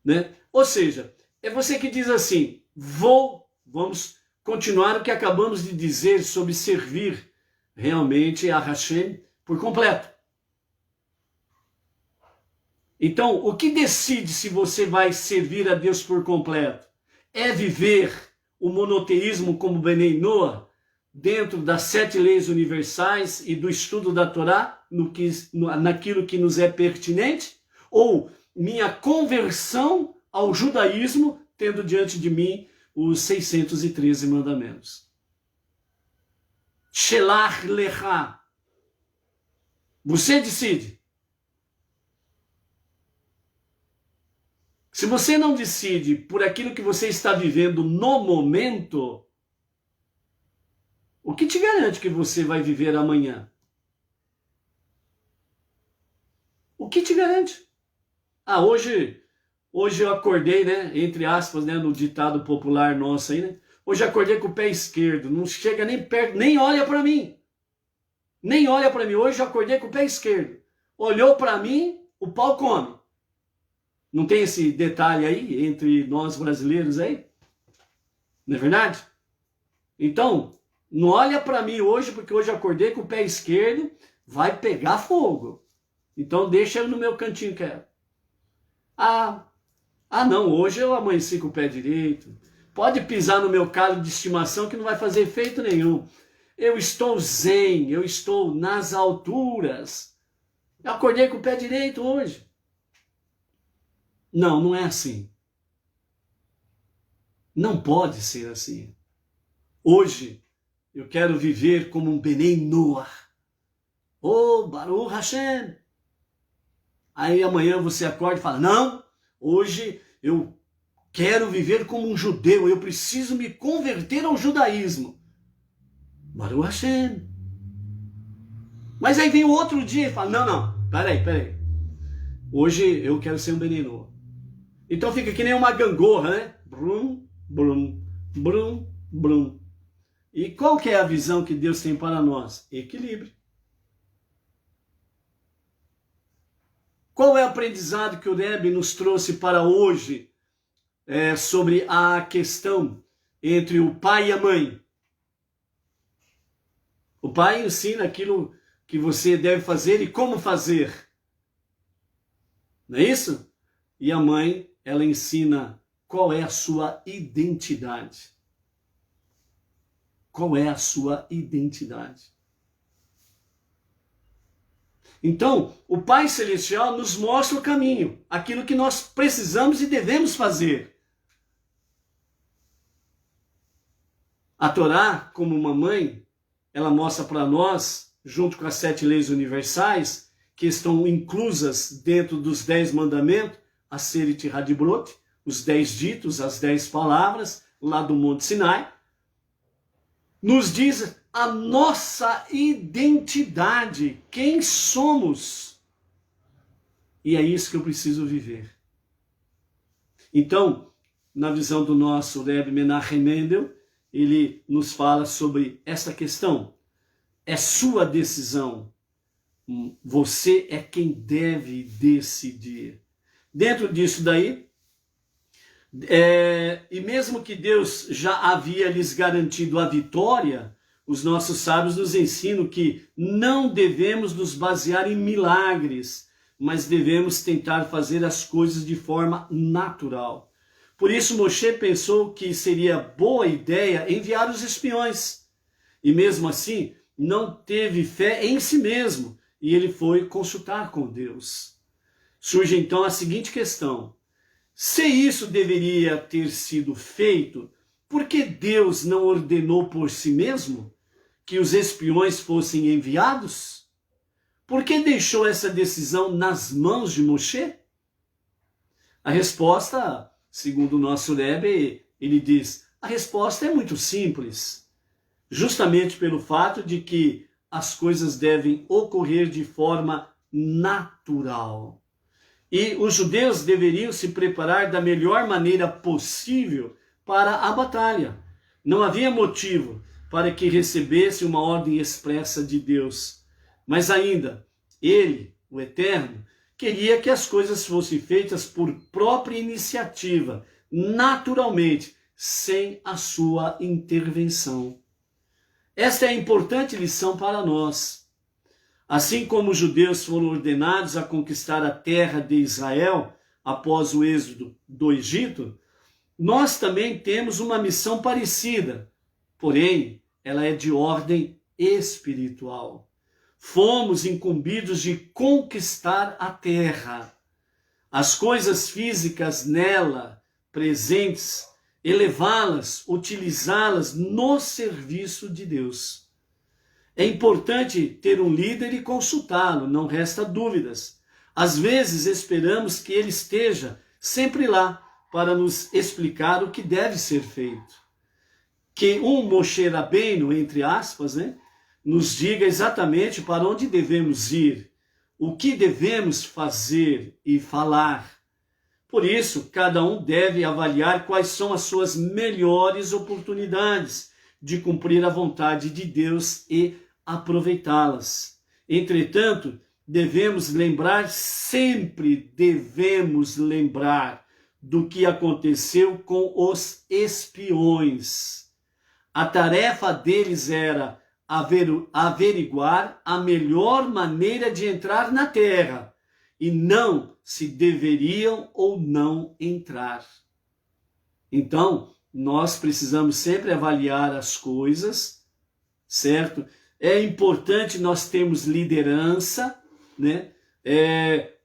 né? Ou seja, é você que diz assim, vamos continuar o que acabamos de dizer sobre servir realmente a Hashem por completo. Então, o que decide se você vai servir a Deus por completo? É viver o monoteísmo como Benei Noah, dentro das 7 leis universais e do estudo da Torá, naquilo que nos é pertinente? Ou minha conversão ao judaísmo, tendo diante de mim os 613 mandamentos? Shelach lecha. Você decide. Se você não decide por aquilo que você está vivendo no momento, o que te garante que você vai viver amanhã? O que te garante? Hoje eu acordei, né, entre aspas, né, no ditado popular nosso aí, né? Hoje eu acordei com o pé esquerdo, não chega nem perto, nem olha para mim. Nem olha para mim. Hoje eu acordei com o pé esquerdo. Olhou para mim, o pau come. Não tem esse detalhe aí entre nós brasileiros aí? Não é verdade? Então, não olha para mim hoje, porque hoje eu acordei com o pé esquerdo, vai pegar fogo. Então deixa eu no meu cantinho quieto. Não, hoje eu amanheci com o pé direito. Pode pisar no meu calo de estimação que não vai fazer efeito nenhum. Eu estou zen, eu estou nas alturas. Eu acordei com o pé direito hoje. Não, não é assim. Não pode ser assim. Hoje eu quero viver como um Benei Noah. Oh, Baruch Hashem. Aí amanhã você acorda e fala, não, hoje eu quero viver como um judeu, eu preciso me converter ao judaísmo. Baruch Hashem. Mas aí vem o outro dia e fala, não, peraí. Hoje eu quero ser um Benei Noah. Então fica que nem uma gangorra, né? Brum, brum, brum, brum. E qual que é a visão que Deus tem para nós? Equilíbrio. Qual é o aprendizado que o Rebbe nos trouxe para hoje sobre a questão entre o pai e a mãe? O pai ensina aquilo que você deve fazer e como fazer. Não é isso? E a mãe, ela ensina qual é a sua identidade. Qual é a sua identidade? Então, o Pai Celestial nos mostra o caminho, aquilo que nós precisamos e devemos fazer. A Torá, como uma mãe, ela mostra para nós, junto com as 7 leis universais, que estão inclusas dentro dos 10 mandamentos, a Seret Hadibrot, os 10 ditos, as 10 palavras, lá do Monte Sinai, nos diz a nossa identidade, quem somos. E é isso que eu preciso viver. Então, na visão do nosso Rebbe Menachem Mendel, ele nos fala sobre essa questão. É sua decisão. Você é quem deve decidir. Dentro disso daí, e mesmo que Deus já havia lhes garantido a vitória, os nossos sábios nos ensinam que não devemos nos basear em milagres, mas devemos tentar fazer as coisas de forma natural. Por isso Moshe pensou que seria boa ideia enviar os espiões. E mesmo assim, não teve fé em si mesmo, e ele foi consultar com Deus. Surge então a seguinte questão: se isso deveria ter sido feito, por que Deus não ordenou por si mesmo que os espiões fossem enviados? Por que deixou essa decisão nas mãos de Moshe? A resposta, segundo o nosso Rebbe, ele diz, a resposta é muito simples. Justamente pelo fato de que as coisas devem ocorrer de forma natural. E os judeus deveriam se preparar da melhor maneira possível para a batalha. Não havia motivo para que recebesse uma ordem expressa de Deus. Mas ainda, ele, o Eterno, queria que as coisas fossem feitas por própria iniciativa, naturalmente, sem a sua intervenção. Esta é a importante lição para nós. Assim como os judeus foram ordenados a conquistar a terra de Israel após o êxodo do Egito, nós também temos uma missão parecida, porém, ela é de ordem espiritual. Fomos incumbidos de conquistar a terra, as coisas físicas nela presentes, elevá-las, utilizá-las no serviço de Deus. É importante ter um líder e consultá-lo, não resta dúvidas. Às vezes esperamos que ele esteja sempre lá para nos explicar o que deve ser feito. Que um Moshe Rabbeinu, entre aspas, nos diga exatamente para onde devemos ir, o que devemos fazer e falar. Por isso, cada um deve avaliar quais são as suas melhores oportunidades de cumprir a vontade de Deus e aproveitá-las. Entretanto, sempre devemos lembrar do que aconteceu com os espiões. A tarefa deles era averiguar a melhor maneira de entrar na terra, e não se deveriam ou não entrar. Então, nós precisamos sempre avaliar as coisas, certo? É importante nós termos liderança,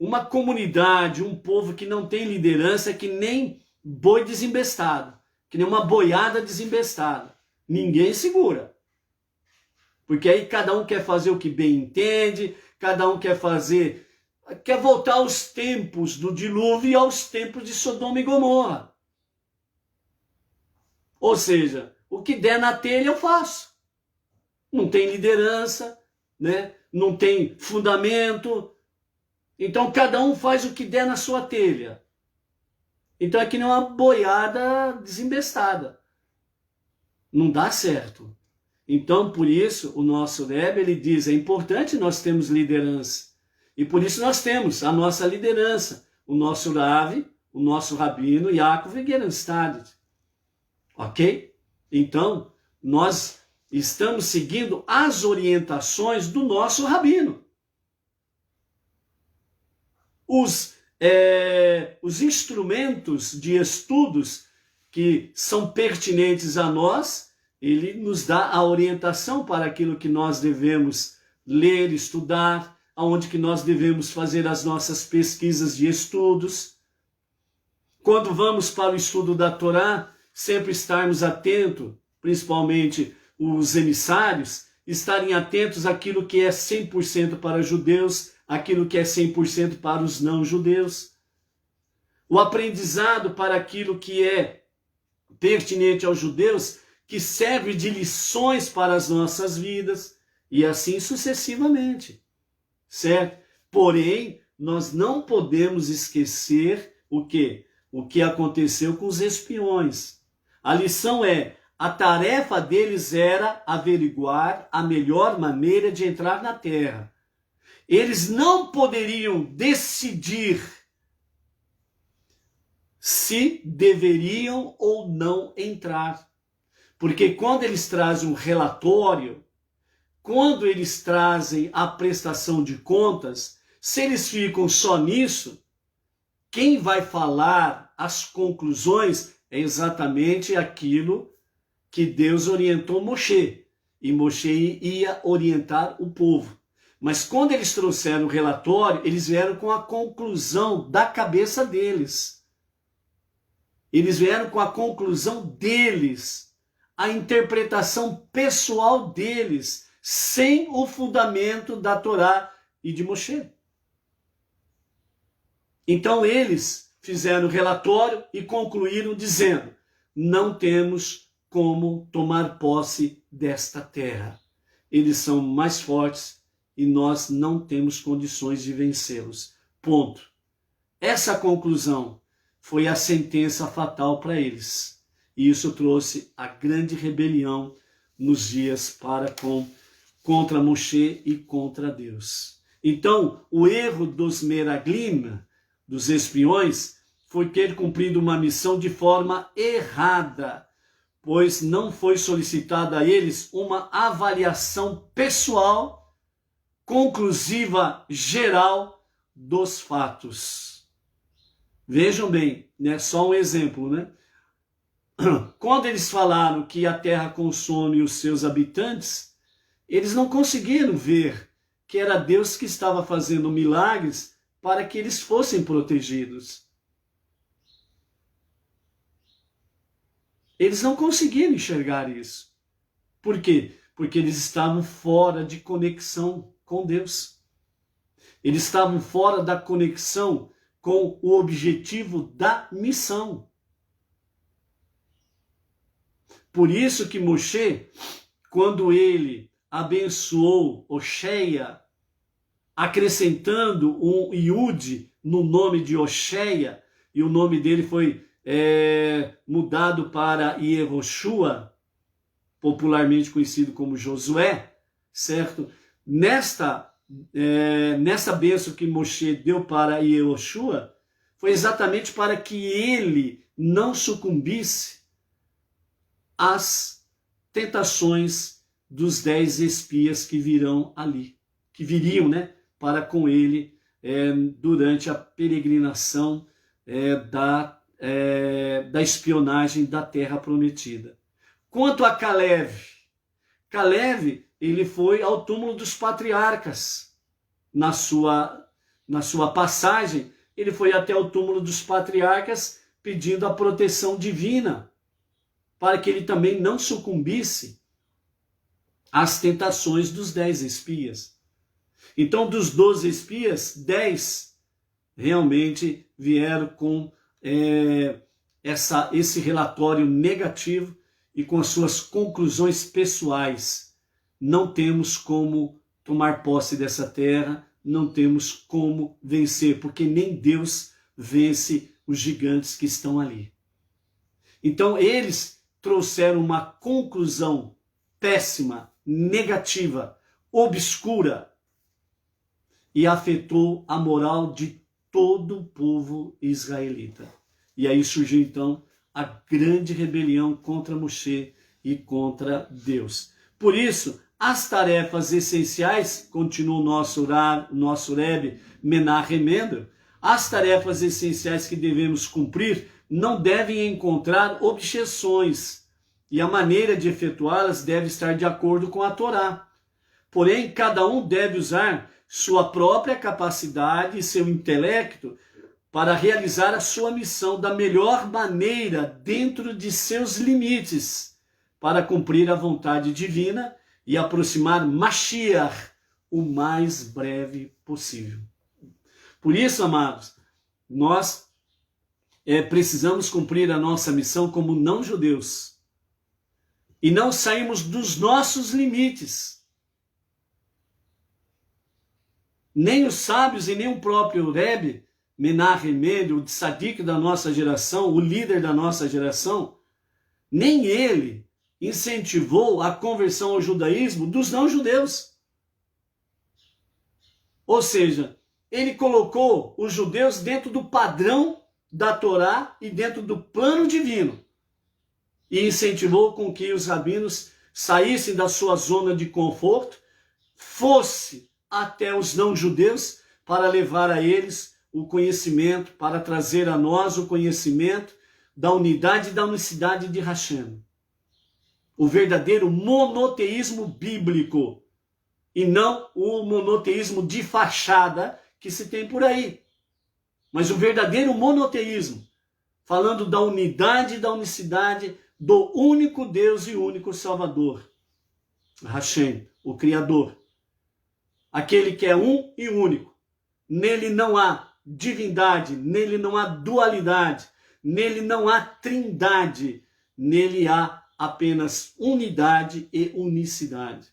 uma comunidade, um povo que não tem liderança é que nem boi desembestado, que nem uma boiada desembestada. Ninguém segura. Porque aí cada um quer fazer o que bem entende, cada um quer voltar aos tempos do dilúvio e aos tempos de Sodoma e Gomorra. Ou seja, o que der na telha eu faço. Não tem liderança, não tem fundamento. Então cada um faz o que der na sua telha. Então é que nem uma boiada desembestada. Não dá certo. Então, por isso, o nosso Rebbe, ele diz, é importante nós termos liderança. E por isso nós temos a nossa liderança, o nosso Rav, o nosso Rabino, Yaakov Gerenstad. Ok? Então, nós estamos seguindo as orientações do nosso Rabino. Os instrumentos de estudos que são pertinentes a nós, ele nos dá a orientação para aquilo que nós devemos ler, estudar, aonde que nós devemos fazer as nossas pesquisas de estudos. Quando vamos para o estudo da Torá, sempre estarmos atentos, principalmente os emissários, estarem atentos àquilo que é 100% para judeus, aquilo que é 100% para os não-judeus. O aprendizado para aquilo que é pertinente aos judeus, que serve de lições para as nossas vidas, e assim sucessivamente, certo? Porém, nós não podemos esquecer o que aconteceu com os espiões. A lição é, a tarefa deles era averiguar a melhor maneira de entrar na terra. Eles não poderiam decidir se deveriam ou não entrar. Porque quando eles trazem um relatório, quando eles trazem a prestação de contas, Se eles ficam só nisso, quem vai falar as conclusões é exatamente aquilo que Deus orientou Moshe. E Moshe ia orientar o povo. Mas quando eles trouxeram o relatório, eles vieram com a conclusão da cabeça deles. Eles vieram com a conclusão deles, a interpretação pessoal deles, sem o fundamento da Torá e de Moshe. Então eles fizeram o relatório e concluíram dizendo: não temos como tomar posse desta terra. Eles são mais fortes e nós não temos condições de vencê-los. Ponto. Essa conclusão foi a sentença fatal para eles. E isso trouxe a grande rebelião nos dias contra Moshe e contra Deus. Então, o erro dos Meraglim, dos espiões, foi ter cumprido uma missão de forma errada, pois não foi solicitada a eles uma avaliação pessoal, conclusiva, geral dos fatos. Vejam bem, né? Só um exemplo, né? Quando eles falaram que a terra consome os seus habitantes, eles não conseguiram ver que era Deus que estava fazendo milagres para que eles fossem protegidos. Eles não conseguiram enxergar isso. Por quê? Porque eles estavam fora de conexão com Deus. Eles estavam fora da conexão com o objetivo da missão. Por isso que Moshe, quando ele abençoou Oxéia, acrescentando um Iud no nome de Oxéia, e o nome dele foi mudado para Yehoshua, popularmente conhecido como Josué, certo? Nessa bênção que Moshe deu para Yehoshua, foi exatamente para que ele não sucumbisse às tentações dos 10 espias que viriam, né, para com ele durante a peregrinação da espionagem da Terra Prometida. Quanto a Caleb, ele foi ao túmulo dos patriarcas. Na sua passagem, ele foi até o túmulo dos patriarcas pedindo a proteção divina, para que ele também não sucumbisse às tentações dos 10 espias. Então, dos 12 espias, 10 realmente vieram com esse relatório negativo e com as suas conclusões pessoais. Não temos como tomar posse dessa terra, não temos como vencer, porque nem Deus vence os gigantes que estão ali. Então, eles trouxeram uma conclusão péssima, negativa, obscura, e afetou a moral de todo o povo israelita. E aí surgiu então a grande rebelião contra Moshe e contra Deus. Por isso, as tarefas essenciais, continua o nosso Rebbe Menahem Mendel, as tarefas essenciais que devemos cumprir não devem encontrar objeções, e a maneira de efetuá-las deve estar de acordo com a Torá. Porém, cada um deve usar sua própria capacidade e seu intelecto para realizar a sua missão da melhor maneira dentro de seus limites, para cumprir a vontade divina e aproximar Mashiach o mais breve possível. Por isso, amados, nós precisamos cumprir a nossa missão como não-judeus e não sairmos dos nossos limites. Nem os sábios e nem o próprio Rebbe Menahem Mendel, o tzadik da nossa geração, o líder da nossa geração, nem ele incentivou a conversão ao judaísmo dos não-judeus. Ou seja, ele colocou os judeus dentro do padrão da Torá e dentro do plano divino. E incentivou com que os rabinos saíssem da sua zona de conforto, fosse até os não-judeus, para levar a eles o conhecimento, para trazer a nós o conhecimento da unidade e da unicidade de Hashem. O verdadeiro monoteísmo bíblico e não o monoteísmo de fachada que se tem por aí. Mas o verdadeiro monoteísmo, falando da unidade e da unicidade do único Deus e único Salvador, Hashem, o Criador. Aquele que é um e único. Nele não há divindade, nele não há dualidade, nele não há trindade, nele há apenas unidade e unicidade.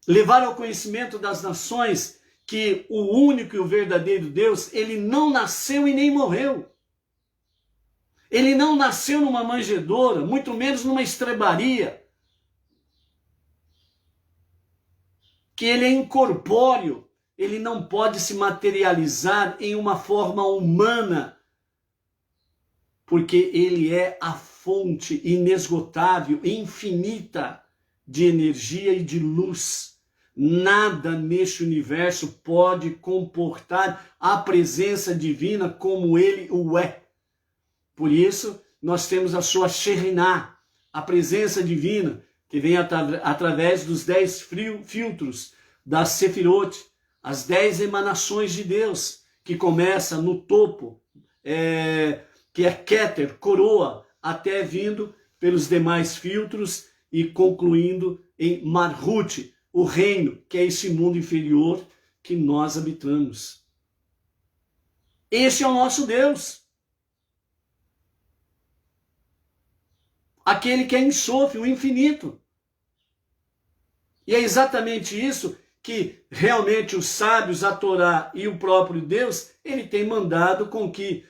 Levar ao conhecimento das nações que o único e o verdadeiro Deus, ele não nasceu e nem morreu. Ele não nasceu numa manjedoura, muito menos numa estrebaria. Que ele é incorpóreo, ele não pode se materializar em uma forma humana, porque ele é a fonte inesgotável, infinita de energia e de luz. Nada neste universo pode comportar a presença divina como ele o é. Por isso, nós temos a sua Shekhinah, a presença divina, que vem através dos 10 filtros da Sefirot, as 10 emanações de Deus, que começa no topo, que é Keter, coroa, até vindo pelos demais filtros e concluindo em Malhut, o reino, que é esse mundo inferior que nós habitamos. Esse é o nosso Deus. Aquele que é insofre, o infinito. E é exatamente isso que realmente os sábios, a Torá e o próprio Deus, ele tem mandado com que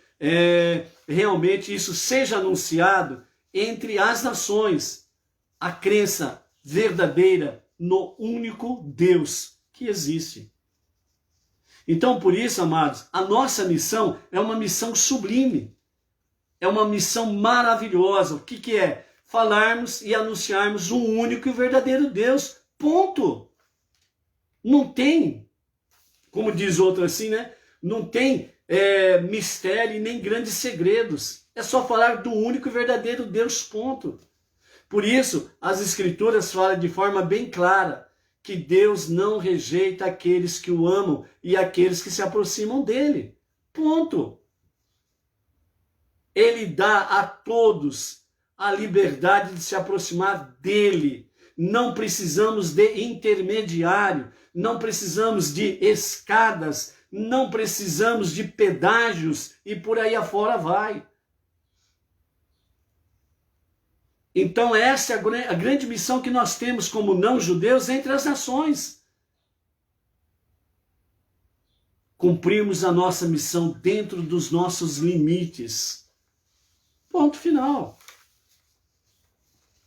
realmente isso seja anunciado entre as nações, a crença verdadeira no único Deus que existe. Então, por isso, amados, a nossa missão é uma missão sublime, é uma missão maravilhosa. O que é? Falarmos e anunciarmos um único e verdadeiro Deus, ponto. Não tem, como diz outro assim, né? Não tem mistério e nem grandes segredos. É só falar do único e verdadeiro Deus, ponto. Por isso, as Escrituras falam de forma bem clara que Deus não rejeita aqueles que o amam e aqueles que se aproximam dele. Ponto. Ele dá a todos a liberdade de se aproximar dele. Não precisamos de intermediário, não precisamos de escadas, não precisamos de pedágios e por aí afora vai. Então essa é a grande missão que nós temos como não-judeus entre as nações. Cumprirmos a nossa missão dentro dos nossos limites. Ponto final.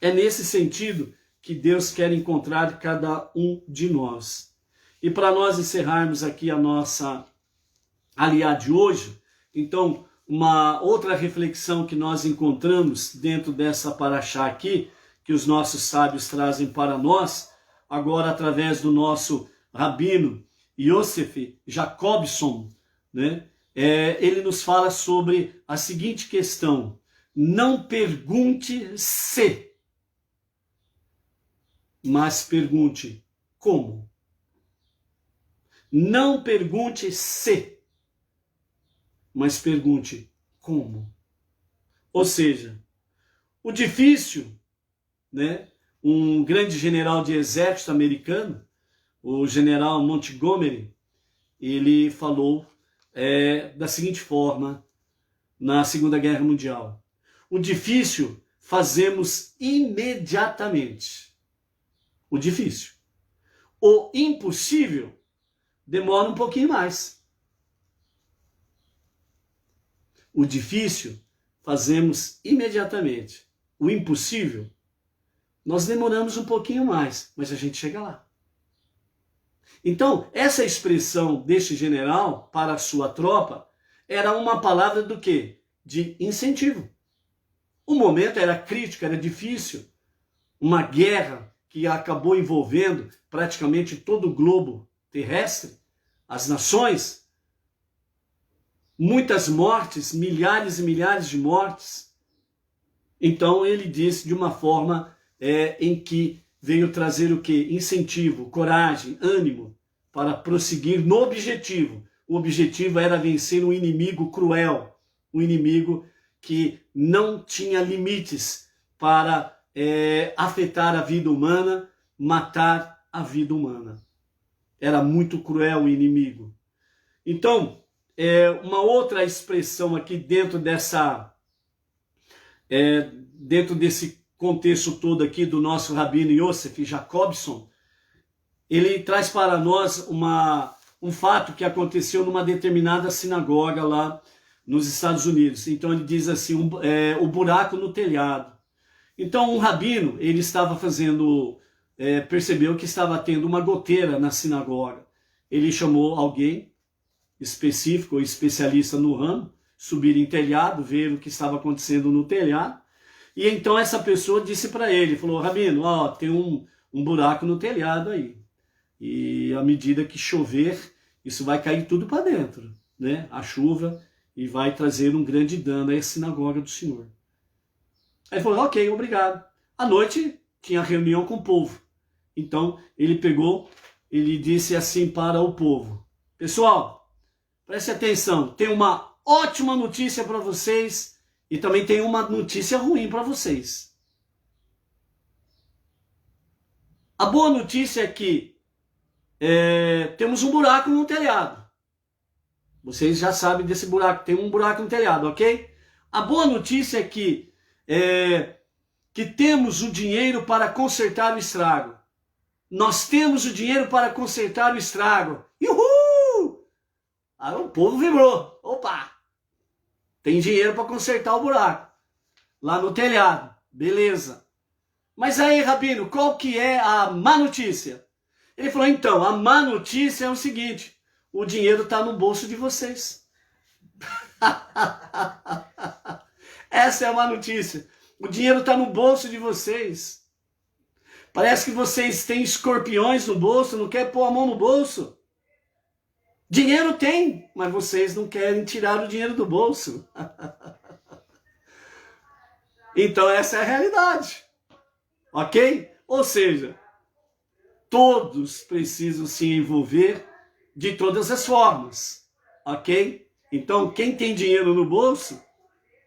É nesse sentido que Deus quer encontrar cada um de nós. E para nós encerrarmos aqui a nossa aliá de hoje, então, uma outra reflexão que nós encontramos dentro dessa paraxá aqui, que os nossos sábios trazem para nós, agora através do nosso rabino Yosef Jacobson, né? Ele nos fala sobre a seguinte questão: não pergunte se, mas pergunte como. Não pergunte se, mas pergunte como. Ou seja, o difícil, né? Um grande general de exército americano, o general Montgomery, ele falou da seguinte forma na Segunda Guerra Mundial: o difícil fazemos imediatamente. O difícil. O impossível demora um pouquinho mais. O difícil fazemos imediatamente. O impossível, nós demoramos um pouquinho mais, mas a gente chega lá. Então, essa expressão deste general para a sua tropa era uma palavra do quê? De incentivo. O momento era crítico, era difícil. Uma guerra que acabou envolvendo praticamente todo o globo terrestre, as nações, muitas mortes, milhares e milhares de mortes. Então ele disse de uma forma em que veio trazer o quê? Incentivo, coragem, ânimo para prosseguir no objetivo. O objetivo era vencer um inimigo cruel, um inimigo que não tinha limites para afetar a vida humana, matar a vida humana. Era muito cruel o inimigo. Então, uma outra expressão aqui dentro desse contexto todo aqui do nosso rabino Yosef Jacobson, ele traz para nós um fato que aconteceu numa determinada sinagoga lá nos Estados Unidos. Então ele diz assim, o buraco no telhado. Então um rabino, ele estava percebeu que estava tendo uma goteira na sinagoga. Ele chamou alguém específico ou especialista no ramo, subir em telhado, ver o que estava acontecendo no telhado. E então essa pessoa disse para ele, falou, rabino, tem um buraco no telhado aí. E à medida que chover, isso vai cair tudo para dentro, né? A chuva, e vai trazer um grande dano à sinagoga do Senhor. Aí ele falou, ok, obrigado. À noite tinha reunião com o povo. Então ele disse assim para o povo, pessoal, preste atenção, tem uma ótima notícia para vocês e também tem uma notícia ruim para vocês. A boa notícia é que temos um buraco no telhado. Vocês já sabem desse buraco, tem um buraco no telhado, ok? A boa notícia é que temos o dinheiro para consertar o estrago. Nós temos o dinheiro para consertar o estrago. Uhul! Aí o povo vibrou. Opa! Tem dinheiro para consertar o buraco. Lá no telhado. Beleza. Mas aí, rabino, qual que é a má notícia? Ele falou, então, a má notícia é o seguinte, o dinheiro está no bolso de vocês. Essa é a má notícia. O dinheiro está no bolso de vocês. Parece que vocês têm escorpiões no bolso, não querem pôr a mão no bolso. Dinheiro tem, mas vocês não querem tirar o dinheiro do bolso. Então essa é a realidade. Ok? Ou seja, todos precisam se envolver de todas as formas. Ok? Então quem tem dinheiro no bolso,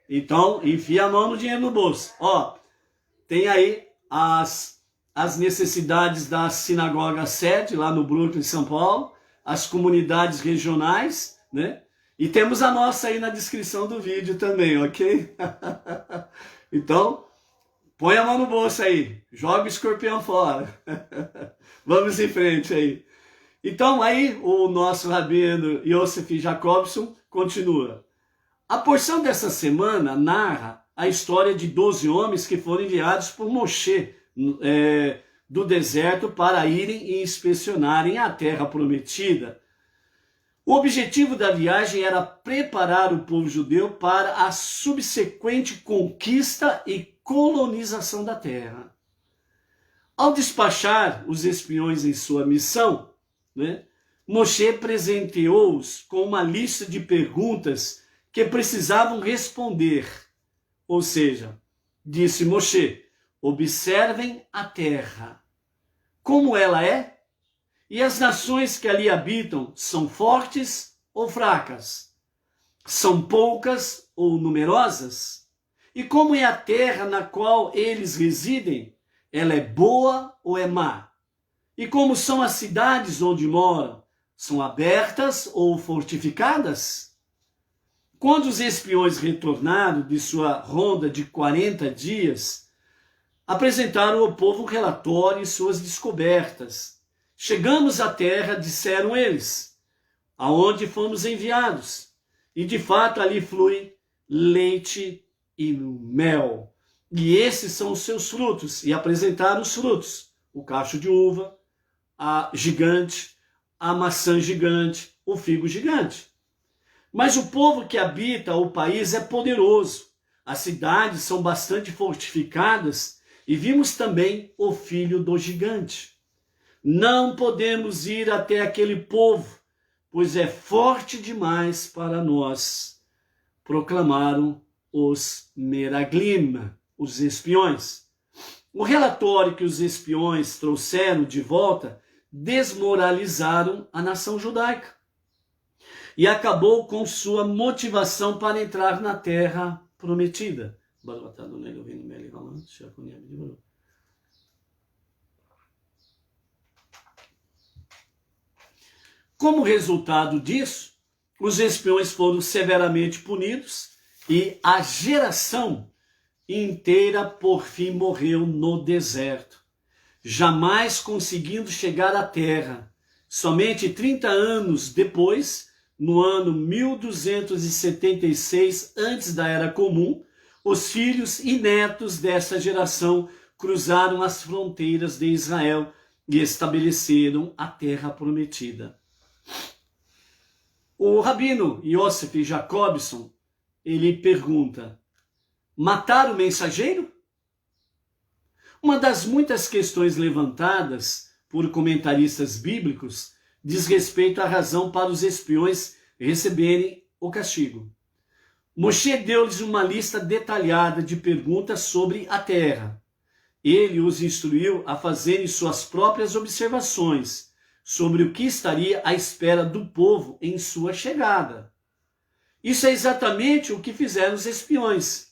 então enfia a mão no dinheiro no bolso. Tem aí as necessidades da sinagoga sede, lá no Brooklyn, São Paulo, as comunidades regionais, né? E temos a nossa aí na descrição do vídeo também, ok? Então, põe a mão no bolso aí, joga o escorpião fora. Vamos em frente aí. Então, aí o nosso rabino Yosef Jacobson continua. A porção dessa semana narra a história de 12 homens que foram enviados por Moshe do deserto para irem e inspecionarem a terra prometida. O objetivo da viagem era preparar o povo judeu para a subsequente conquista e colonização da terra. Ao despachar os espiões em sua missão, Moshe presenteou-os com uma lista de perguntas que precisavam responder. Ou seja, disse Moshe, observem a terra, como ela é, e as nações que ali habitam são fortes ou fracas, são poucas ou numerosas, e como é a terra na qual eles residem, ela é boa ou é má, e como são as cidades onde moram, são abertas ou fortificadas? Quando os espiões retornaram de sua ronda de 40 dias, apresentaram ao povo um relatório e suas descobertas. Chegamos à terra, disseram eles, aonde fomos enviados. E de fato ali flui leite e mel. E esses são os seus frutos. E apresentaram os frutos. O cacho de uva, a gigante, a maçã gigante, o figo gigante. Mas o povo que habita o país é poderoso. As cidades são bastante fortificadas e vimos também o filho do gigante. Não podemos ir até aquele povo, pois é forte demais para nós, proclamaram os Meraglim, os espiões. O relatório que os espiões trouxeram de volta desmoralizaram a nação judaica e acabou com sua motivação para entrar na terra prometida. Como resultado disso, os espiões foram severamente punidos e a geração inteira por fim morreu no deserto, jamais conseguindo chegar à terra. Somente 30 anos depois, no ano 1276 antes da Era Comum, os filhos e netos dessa geração cruzaram as fronteiras de Israel e estabeleceram a terra prometida. O rabino Yosef Jacobson, ele pergunta: matar o mensageiro? Uma das muitas questões levantadas por comentaristas bíblicos diz respeito à razão para os espiões receberem o castigo. Moshe deu-lhes uma lista detalhada de perguntas sobre a terra. Ele os instruiu a fazerem suas próprias observações sobre o que estaria à espera do povo em sua chegada. Isso é exatamente o que fizeram os espiões.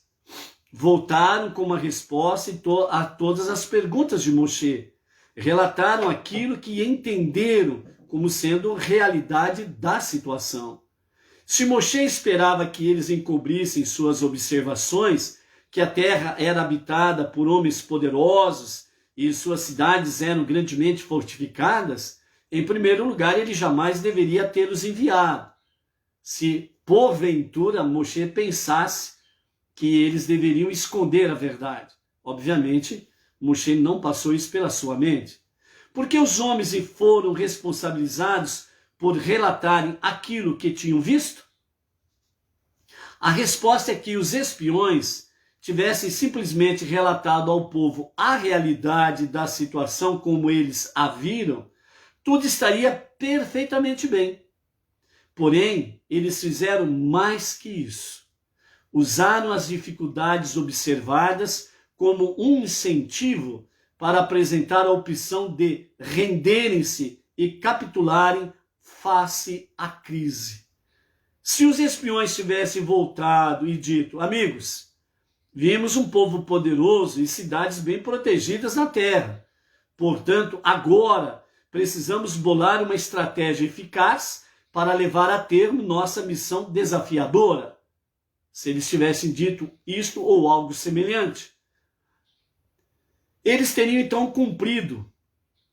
Voltaram com uma resposta a todas as perguntas de Moshe. Relataram aquilo que entenderam como sendo realidade da situação. Se Moshe esperava que eles encobrissem suas observações, que a terra era habitada por homens poderosos e suas cidades eram grandemente fortificadas, em primeiro lugar, ele jamais deveria tê-los enviado. Se porventura Moshe pensasse que eles deveriam esconder a verdade. Obviamente, Moshe não passou isso pela sua mente. Porque os homens foram responsabilizados por relatarem aquilo que tinham visto? A resposta é que os espiões tivessem simplesmente relatado ao povo a realidade da situação como eles a viram, tudo estaria perfeitamente bem. Porém, eles fizeram mais que isso. Usaram as dificuldades observadas como um incentivo para apresentar a opção de renderem-se e capitularem face à crise. Se os espiões tivessem voltado e dito: amigos, vimos um povo poderoso e cidades bem protegidas na terra. Portanto, agora precisamos bolar uma estratégia eficaz para levar a termo nossa missão desafiadora. Se eles tivessem dito isto ou algo semelhante, eles teriam então cumprido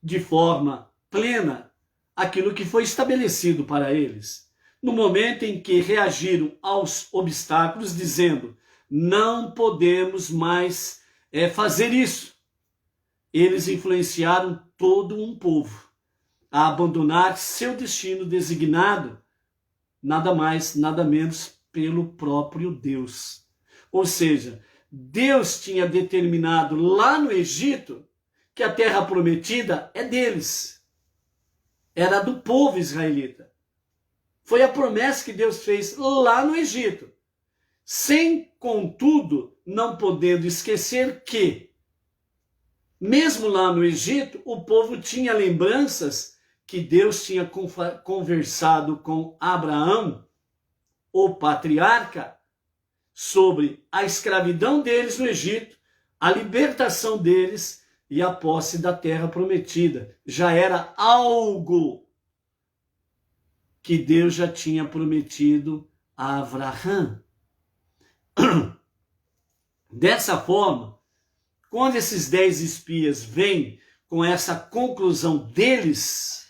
de forma plena aquilo que foi estabelecido para eles. No momento em que reagiram aos obstáculos, dizendo: não podemos mais fazer isso, eles influenciaram todo um povo a abandonar seu destino designado, nada mais, nada menos, pelo próprio Deus. Ou seja, Deus tinha determinado lá no Egito que a terra prometida é deles. Era do povo israelita. Foi a promessa que Deus fez lá no Egito. Sem, contudo, não podendo esquecer que, mesmo lá no Egito, o povo tinha lembranças que Deus tinha conversado com Abraão, o patriarca, sobre a escravidão deles no Egito, a libertação deles e a posse da terra prometida. Já era algo que Deus já tinha prometido a Abraão. Dessa forma, quando esses 10 espias vêm com essa conclusão deles,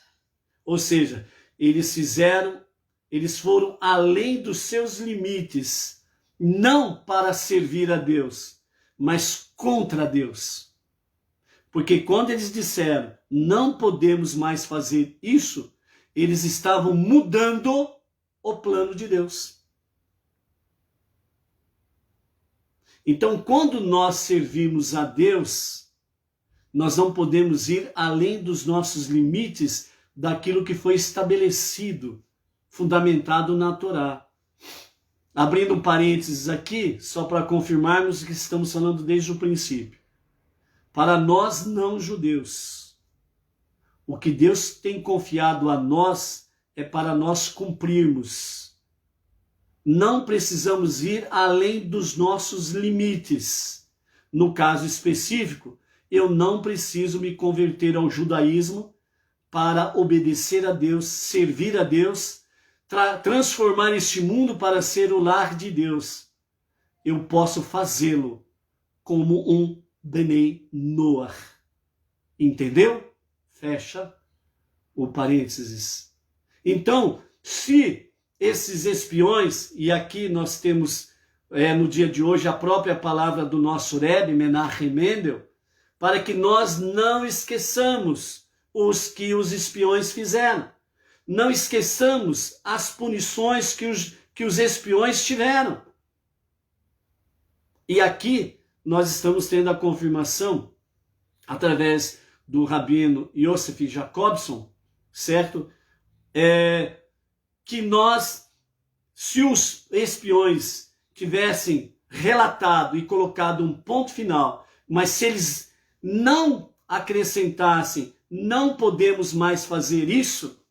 ou seja, eles foram além dos seus limites, não para servir a Deus, mas contra Deus. Porque quando eles disseram: não podemos mais fazer isso, eles estavam mudando o plano de Deus. Então, quando nós servimos a Deus, nós não podemos ir além dos nossos limites, daquilo que foi estabelecido fundamentado na Torá. Abrindo um parênteses aqui, só para confirmarmos o que estamos falando desde o princípio. Para nós não judeus, o que Deus tem confiado a nós é para nós cumprirmos. Não precisamos ir além dos nossos limites. No caso específico, eu não preciso me converter ao judaísmo para obedecer a Deus, servir a Deus, transformar este mundo para ser o lar de Deus. Eu posso fazê-lo como um Benei Noach. Entendeu? Fecha o parênteses. Então, se esses espiões, e aqui nós temos no dia de hoje a própria palavra do nosso Rebbe, Menachem Mendel, para que nós não esqueçamos os que os espiões fizeram. Não esqueçamos as punições que os espiões tiveram. E aqui nós estamos tendo a confirmação, através do rabino Yosef Jacobson, certo? Que nós, se os espiões tivessem relatado e colocado um ponto final, mas se eles não acrescentassem, não podemos mais fazer isso,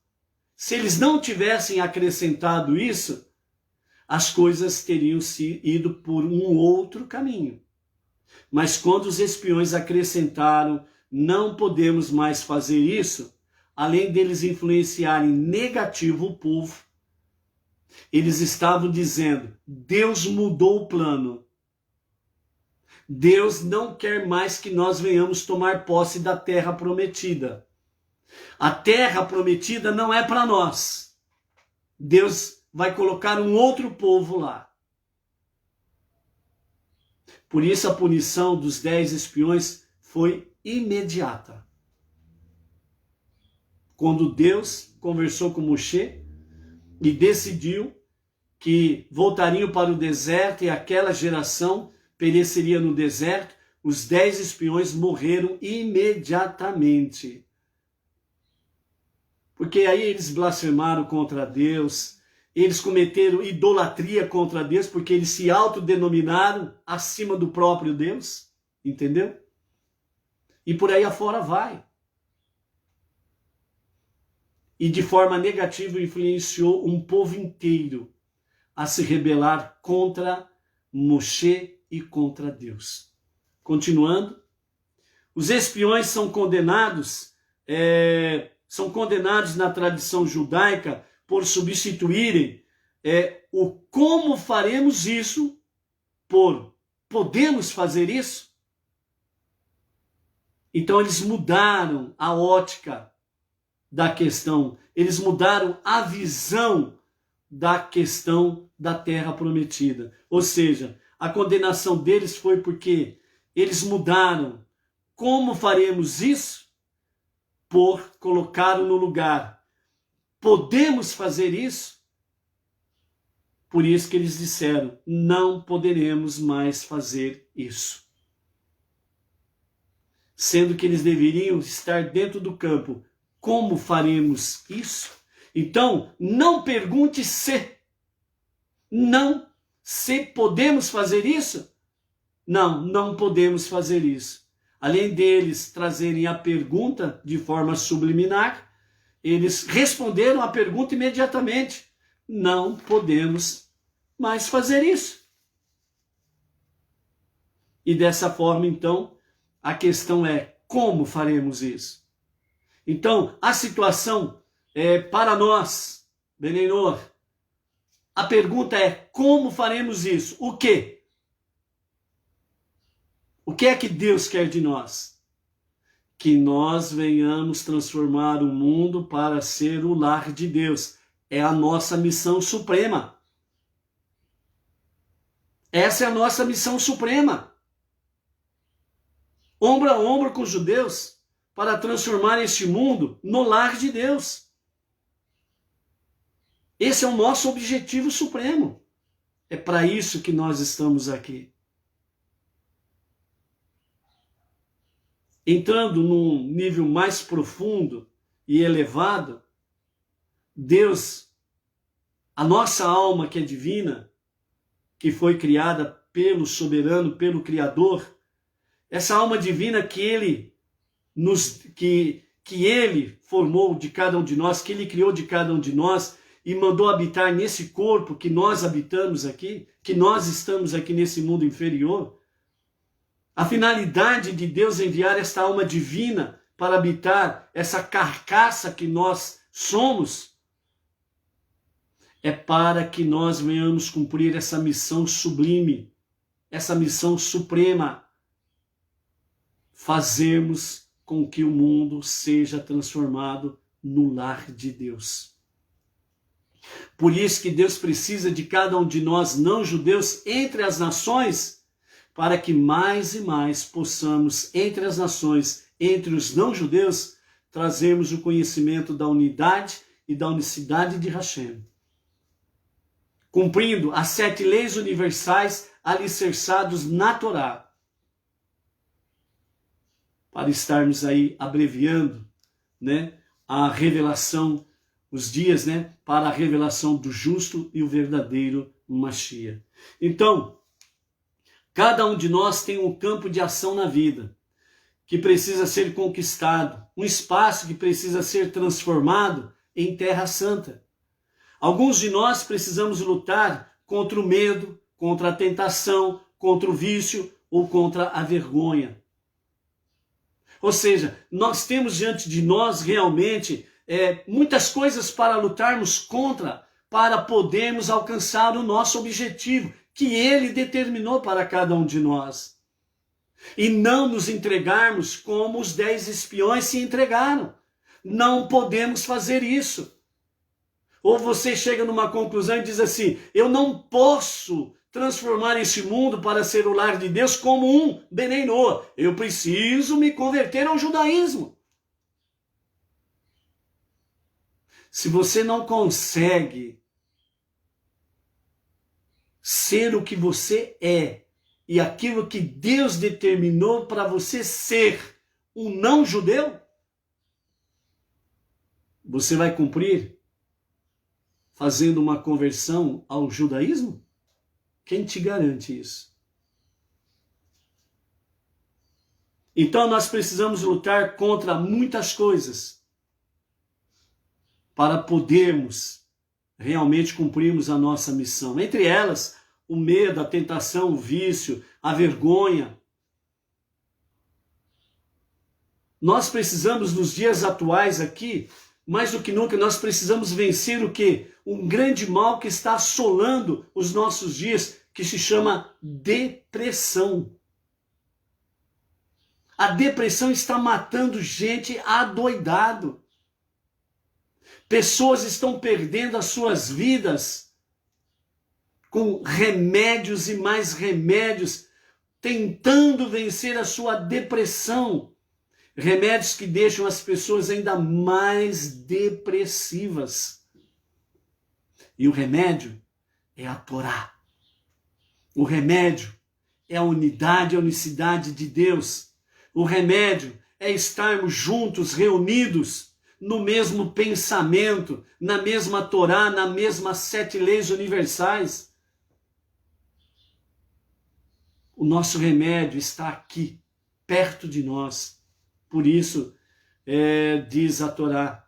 se eles não tivessem acrescentado isso, as coisas teriam se ido por um outro caminho. Mas quando os espiões acrescentaram, não podemos mais fazer isso, além deles influenciarem negativo o povo, eles estavam dizendo, Deus mudou o plano. Deus não quer mais que nós venhamos tomar posse da terra prometida. A terra prometida não é para nós. Deus vai colocar um outro povo lá. Por isso a punição dos 10 espiões foi imediata. Quando Deus conversou com Moshe e decidiu que voltariam para o deserto e aquela geração pereceria no deserto, os 10 espiões morreram imediatamente. Porque aí eles blasfemaram contra Deus, eles cometeram idolatria contra Deus, porque eles se autodenominaram acima do próprio Deus, entendeu? E por aí afora vai. E de forma negativa influenciou um povo inteiro a se rebelar contra Moshe e contra Deus. Continuando, os espiões são condenados na tradição judaica por substituírem o como faremos isso por podemos fazer isso. Então eles mudaram a ótica da questão, eles mudaram a visão da questão da terra prometida. Ou seja, a condenação deles foi porque eles mudaram como faremos isso por colocaram no lugar. Podemos fazer isso? Por isso que eles disseram, não poderemos mais fazer isso. Sendo que eles deveriam estar dentro do campo. Como faremos isso? Então, não pergunte se. Não. Se podemos fazer isso? Não, não podemos fazer isso. Além deles trazerem a pergunta de forma subliminar, eles responderam a pergunta imediatamente. Não podemos mais fazer isso. E dessa forma, então, a questão é como faremos isso? Então, a situação para nós, Benei Noach, a pergunta é como faremos isso? O quê? O que é que Deus quer de nós? Que nós venhamos transformar o mundo para ser o lar de Deus. É a nossa missão suprema. Essa é a nossa missão suprema. Ombro a ombro com os judeus, para transformar este mundo no lar de Deus. Esse é o nosso objetivo supremo. É para isso que nós estamos aqui. Entrando num nível mais profundo e elevado, Deus A nossa alma que é divina, que foi criada pelo soberano, pelo Criador, essa alma divina que ele ele formou de cada um de nós, que ele criou de cada um de nós e mandou habitar nesse corpo que nós habitamos aqui, que nós estamos aqui nesse mundo inferior. A finalidade de Deus enviar esta alma divina para habitar essa carcaça que nós somos é para que nós venhamos cumprir essa missão sublime, essa missão suprema, fazermos com que o mundo seja transformado no lar de Deus. Por isso que Deus precisa de cada um de nós não-judeus entre as nações, para que mais e mais possamos, entre as nações, entre os não-judeus, trazermos o conhecimento da unidade e da unicidade de Hashem, cumprindo as 7 leis universais alicerçados na Torá, para estarmos aí abreviando, né, a revelação, os dias, né, para a revelação do justo e o verdadeiro Mashiach. Então, cada um de nós tem um campo de ação na vida que precisa ser conquistado, um espaço que precisa ser transformado em terra santa. Alguns de nós precisamos lutar contra o medo, contra a tentação, contra o vício ou contra a vergonha. Ou seja, nós temos diante de nós realmente muitas coisas para lutarmos contra, para podermos alcançar o nosso objetivo, que Ele determinou para cada um de nós. E não nos entregarmos como os 10 espiões se entregaram. Não podemos fazer isso. Ou você chega numa conclusão e diz assim, eu não posso transformar esse mundo para ser o lar de Deus como um Benei Noah. Eu preciso me converter ao judaísmo. Se você não consegue ser o que você é e aquilo que Deus determinou para você ser um não-judeu, você vai cumprir fazendo uma conversão ao judaísmo? Quem te garante isso? Então nós precisamos lutar contra muitas coisas para podermos realmente cumprirmos a nossa missão. Entre elas, o medo, a tentação, o vício, a vergonha. Nós precisamos, nos dias atuais aqui, mais do que nunca, nós precisamos vencer o quê? Um grande mal que está assolando os nossos dias, que se chama depressão. A depressão está matando gente adoidado. Pessoas estão perdendo as suas vidas com remédios e mais remédios, tentando vencer a sua depressão. Remédios que deixam as pessoas ainda mais depressivas. E o remédio é a Torá. O remédio é a unidade, a unicidade de Deus. O remédio é estarmos juntos, reunidos, no mesmo pensamento, na mesma Torá, nas mesmas 7 leis universais. O nosso remédio está aqui, perto de nós. Por isso, diz a Torá,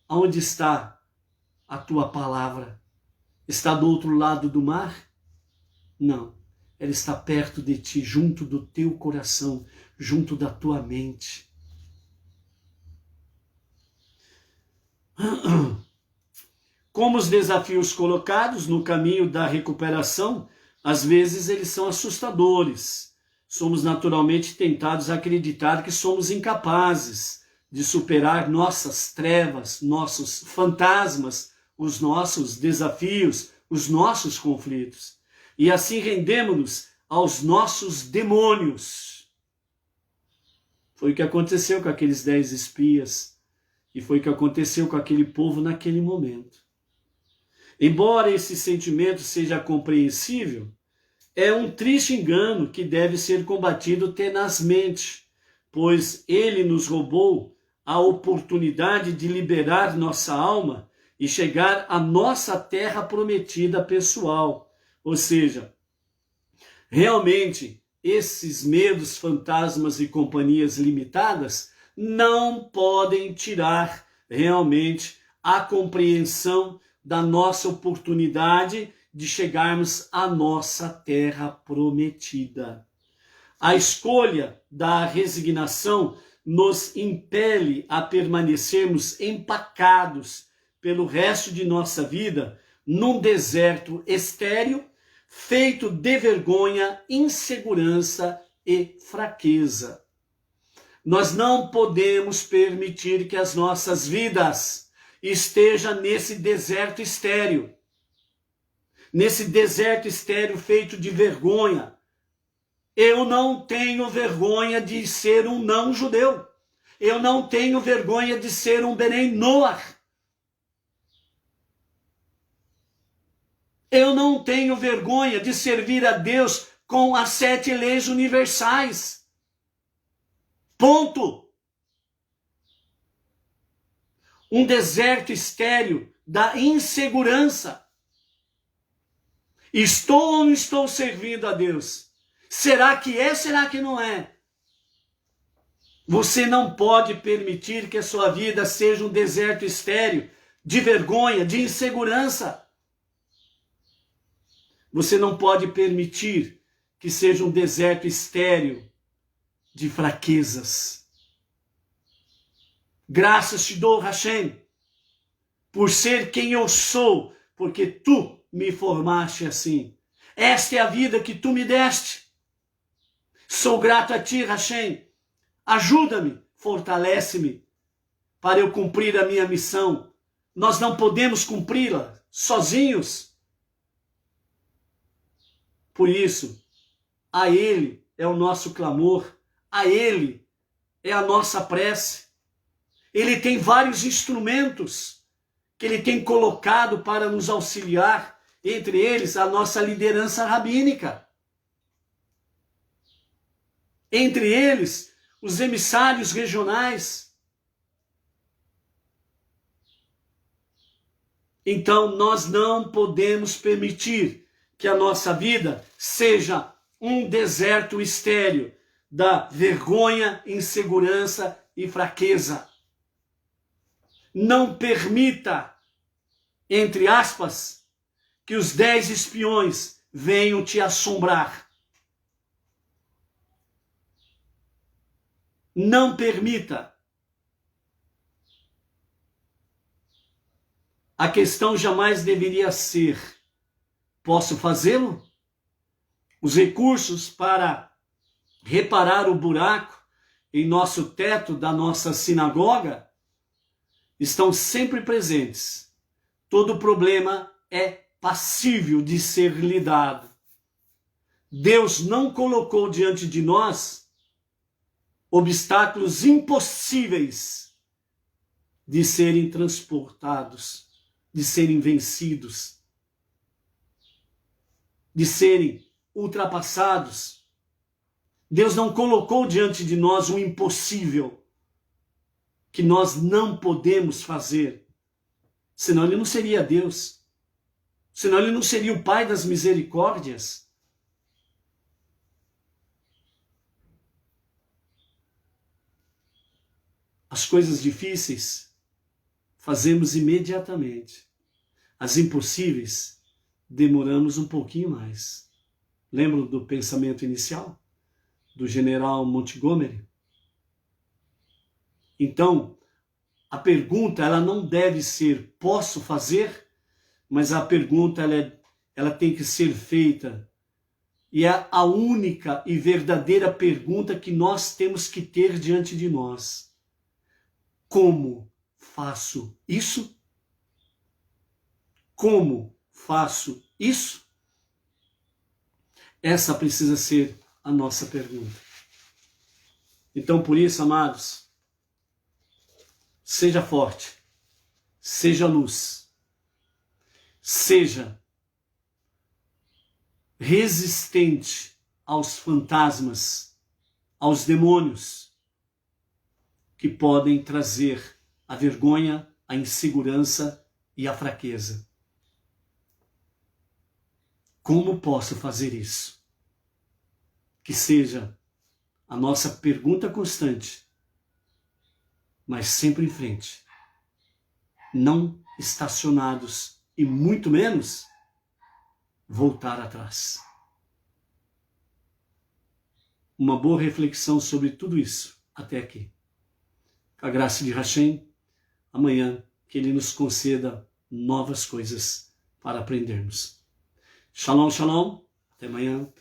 aonde está a tua palavra? Está do outro lado do mar? Não, ela está perto de ti, junto do teu coração, junto da tua mente. Como os desafios colocados no caminho da recuperação, às vezes eles são assustadores. Somos naturalmente tentados a acreditar que somos incapazes de superar nossas trevas, nossos fantasmas, os nossos desafios, os nossos conflitos. E assim rendemos-nos aos nossos demônios. Foi o que aconteceu com aqueles 10 espias e foi o que aconteceu com aquele povo naquele momento. Embora esse sentimento seja compreensível, é um triste engano que deve ser combatido tenazmente, pois ele nos roubou a oportunidade de liberar nossa alma e chegar à nossa terra prometida pessoal. Ou seja, realmente esses medos, fantasmas e companhias limitadas não podem tirar realmente a compreensão da nossa oportunidade de chegarmos à nossa terra prometida. A escolha da resignação nos impele a permanecermos empacados pelo resto de nossa vida num deserto estéril, feito de vergonha, insegurança e fraqueza. Nós não podemos permitir que as nossas vidas estejam nesse deserto estéril. Nesse deserto estéril feito de vergonha. Eu não tenho vergonha de ser um não-judeu. Eu não tenho vergonha de ser um Benei Noach. Eu não tenho vergonha de servir a Deus com as 7 leis universais. Ponto. Um deserto estéril da insegurança. Estou ou não estou servindo a Deus? Será que é, será que não é? Você não pode permitir que a sua vida seja um deserto estéril de vergonha, de insegurança. Você não pode permitir que seja um deserto estéril de fraquezas. Graças te dou, Hashem, por ser quem eu sou, porque tu me formaste assim. Esta é a vida que tu me deste. Sou grato a ti, Hashem. Ajuda-me, fortalece-me para eu cumprir a minha missão. Nós não podemos cumpri-la sozinhos. Por isso, a Ele é o nosso clamor, a Ele é a nossa prece. Ele tem vários instrumentos que Ele tem colocado para nos auxiliar, entre eles a nossa liderança rabínica. Entre eles, os emissários regionais. Então, nós não podemos permitir que a nossa vida seja um deserto estéril da vergonha, insegurança e fraqueza. Não permita, entre aspas, que os 10 espiões venham te assombrar. Não permita. A questão jamais deveria ser: posso fazê-lo? Os recursos para reparar o buraco em nosso teto da nossa sinagoga estão sempre presentes. Todo problema é passível de ser lidado. Deus não colocou diante de nós obstáculos impossíveis de serem transportados, de serem vencidos, de serem ultrapassados. Deus não colocou diante de nós um impossível que nós não podemos fazer. Senão Ele não seria Deus. Senão Ele não seria o Pai das misericórdias. As coisas difíceis fazemos imediatamente. As impossíveis demoramos um pouquinho mais. Lembram do pensamento inicial do general Montgomery? Então, a pergunta ela não deve ser posso fazer, mas a pergunta ela tem que ser feita. E é a única e verdadeira pergunta que nós temos que ter diante de nós. Como faço isso? Como faço isso? Essa precisa ser a nossa pergunta. Então, por isso, amados, seja forte, seja luz, seja resistente aos fantasmas, aos demônios que podem trazer a vergonha, a insegurança e a fraqueza. Como posso fazer isso? Que seja a nossa pergunta constante, mas sempre em frente. Não estacionados e muito menos voltar atrás. Uma boa reflexão sobre tudo isso até aqui. Com a graça de Hashem, amanhã que Ele nos conceda novas coisas para aprendermos. Shalom, shalom. Até amanhã.